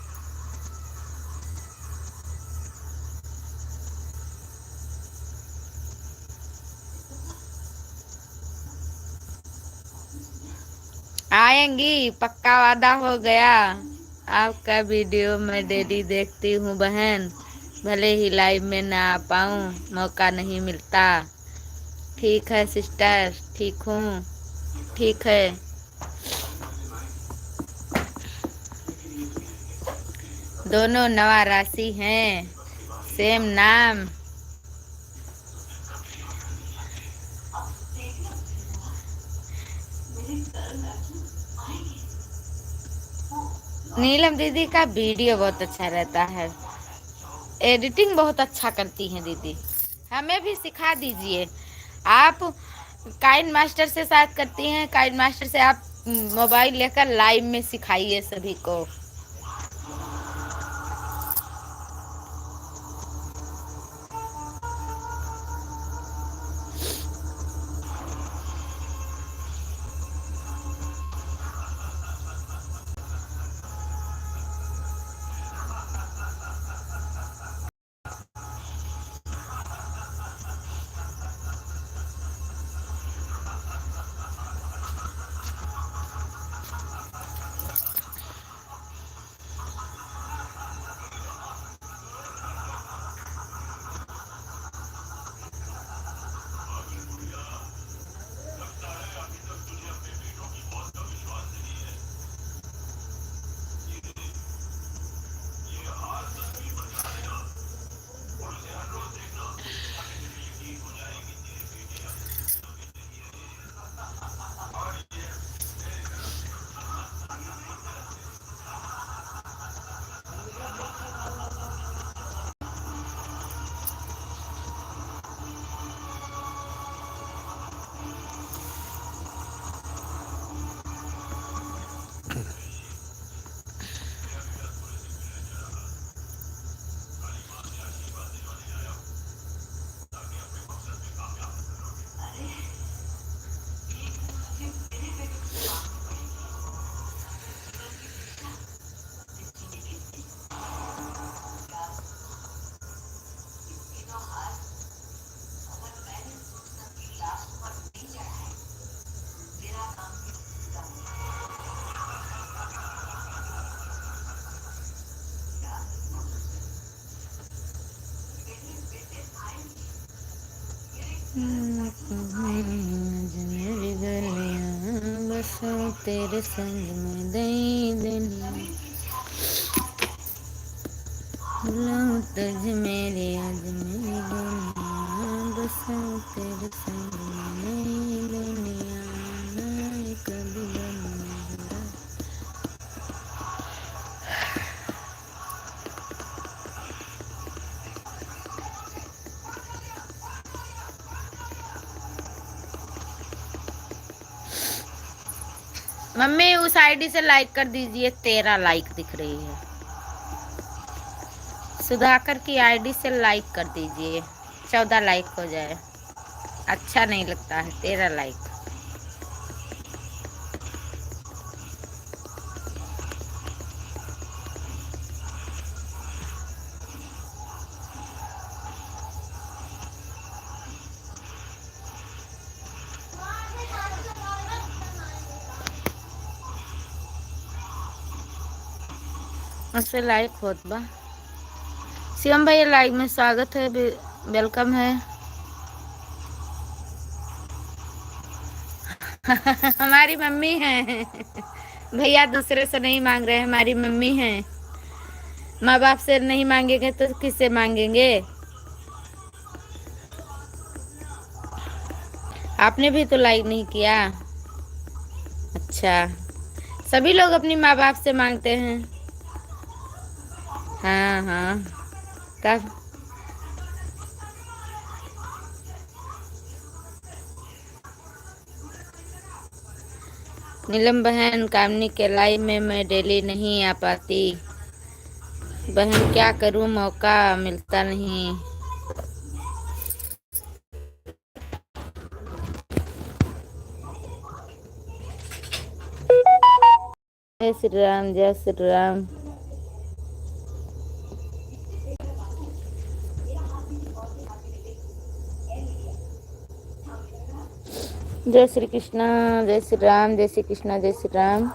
आएंगी, पक्का वादा हो गया। आपका वीडियो मैं डेली देखती हूँ बहन, भले ही लाइव में ना आ पाऊँ, मौका नहीं मिलता। ठीक है सिस्टर, ठीक हूँ, ठीक है। दोनों नवा राशि हैं, सेम नाम। नीलम दीदी का वीडियो बहुत अच्छा रहता है, एडिटिंग बहुत अच्छा करती हैं दीदी, हमें भी सिखा दीजिए। आप काइन मास्टर से साथ करती हैं, काइन मास्टर से आप मोबाइल लेकर लाइव में सिखाइए सभी को। मेरी दुनिया बसो तेरे संग में दई दुनिया बुलाऊं तुझ मेरी आज मेरी दुनिया बसो तेरे संग में नई दुनिया नई कभी दुनिया। मम्मी उस आईडी से लाइक कर दीजिए, 13 लाइक दिख रही है। सुधाकर की आईडी से लाइक कर दीजिए, 14 लाइक हो जाए। अच्छा नहीं लगता है 13 लाइक। उससे लाइक होत बा। शिवम भैया लाइक में स्वागत है, वेलकम है। हमारी मम्मी है भैया, दूसरे से नहीं मांग रहे, हमारी मम्मी है। माँ बाप से नहीं मांगेंगे तो किससे मांगेंगे। आपने भी तो लाइक नहीं किया। अच्छा, सभी लोग अपनी माँ बाप से मांगते हैं। हाँ हाँ, तब नीलम बहन, कामनी के लाइव में मैं डेली नहीं आ पाती बहन, क्या करूं, मौका मिलता नहीं। जय श्री राम, जय श्री राम। जय श्री कृष्णा, जय श्री राम, जय श्री कृष्णा, जय श्री राम।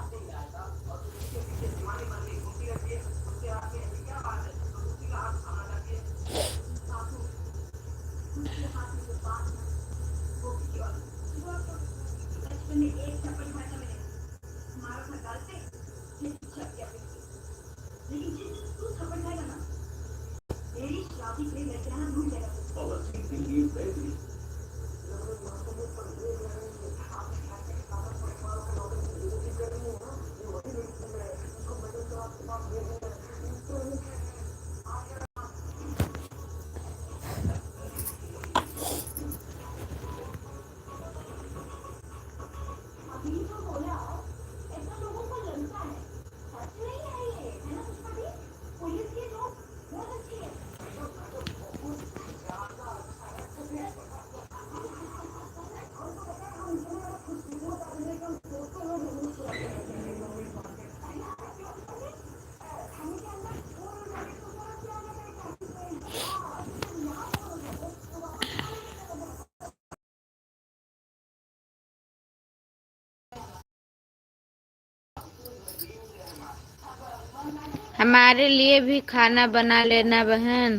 हमारे लिए भी खाना बना लेना बहन,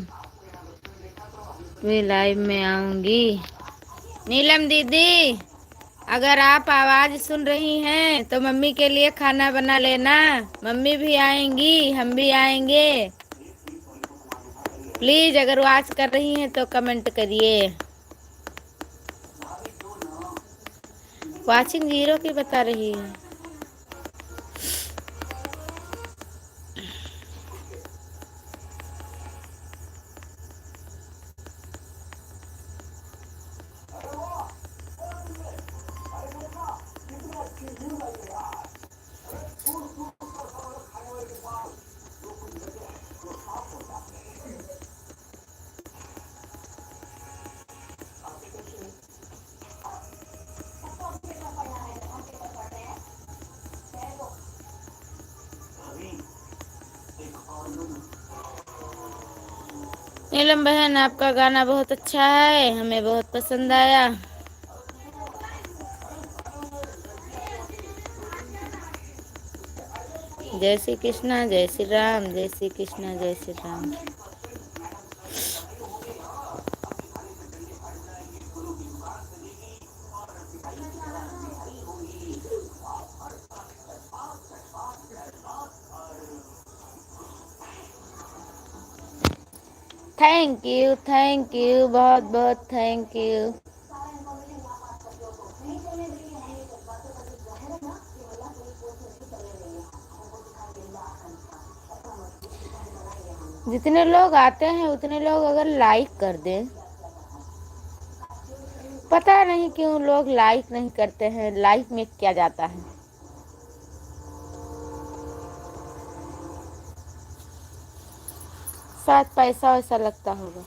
मैं लाइव में आऊंगी। नीलम दीदी, अगर आप आवाज सुन रही हैं तो मम्मी के लिए खाना बना लेना, मम्मी भी आएंगी, हम भी आएंगे। प्लीज अगर वॉच कर रही हैं तो कमेंट करिए। वाचिंग 0 की बता रही है। नीलम बहन, आपका गाना बहुत अच्छा है, हमें बहुत पसंद आया। जय श्री कृष्णा, जय श्री राम, जय श्री कृष्णा, जय श्री राम। थैंक यू, बहुत बहुत थैंक यू। जितने लोग आते हैं उतने लोग अगर लाइक कर दें। पता नहीं क्यों लोग लाइक नहीं करते हैं, लाइक में क्या जाता है। शायद पैसा वैसा लगता होगा।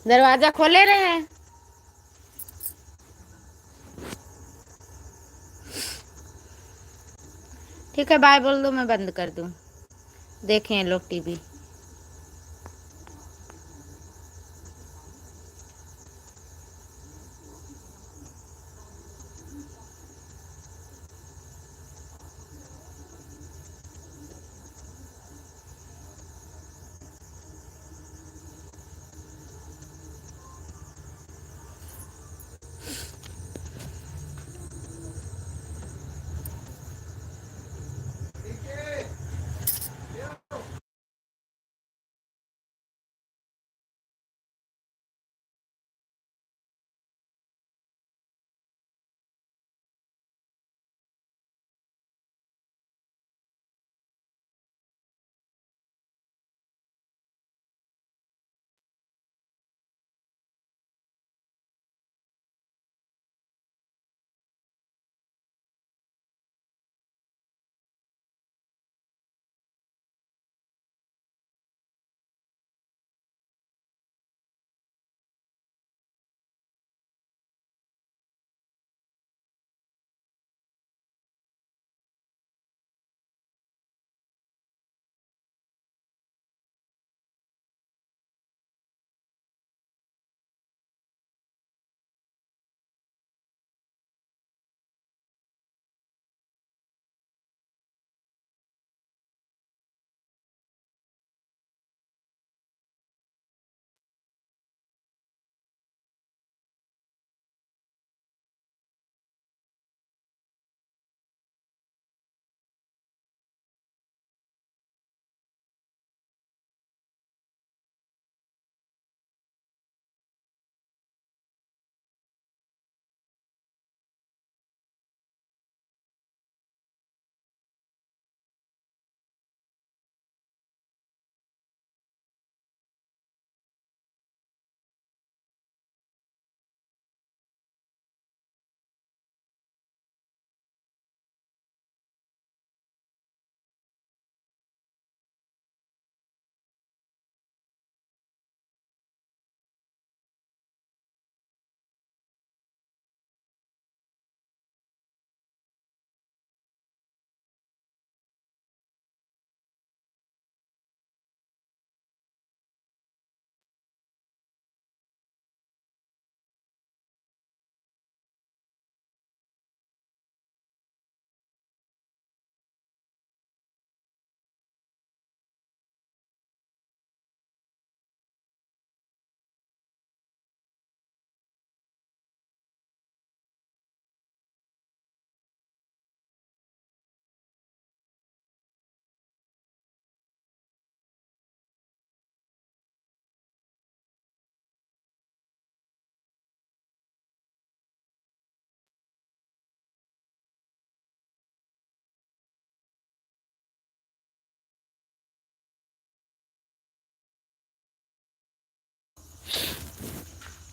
दरवाजा खोले रहे हैं। ठीक है, बाय बोल दो, मैं बंद कर दूं। देखें लोग टीवी।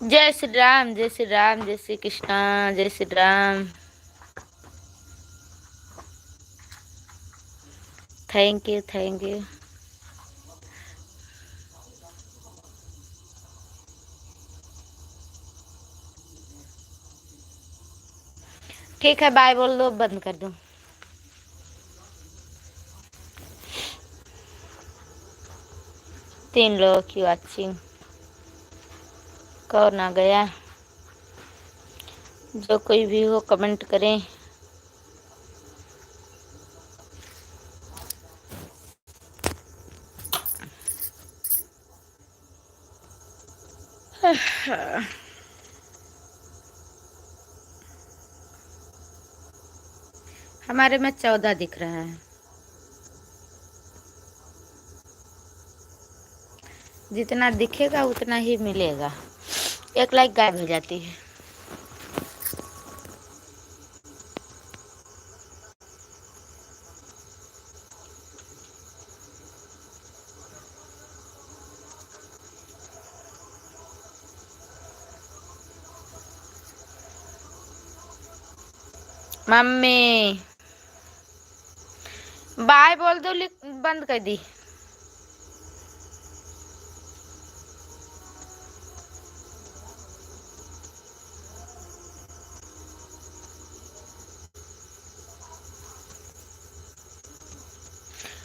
जय श्री राम, जय श्री राम, जय श्री कृष्णा, जय Shri Ram. Thank you, thank you. ठीक है, बाय बोल दो, बंद कर दो। तीन लोगों की वाचिंग। कौन आ गया? जो कोई भी हो कमेंट करें। हमारे में 14 दिख रहा है। जितना दिखेगा उतना ही मिलेगा। एक लाइक गायब हो जाती है। मम्मी बाय बोल दो, बंद कर दी।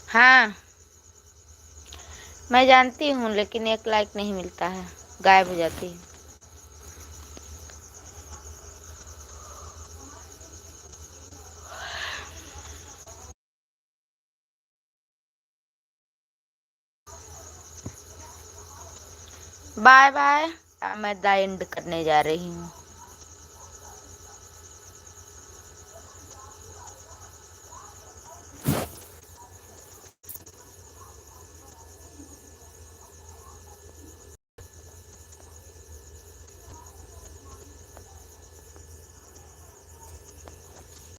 हाँ मैं जानती हूँ, लेकिन एक लाइक नहीं मिलता है, गायब हो जाती है। Bye bye. मैं द एंड करने जा रही हूँ।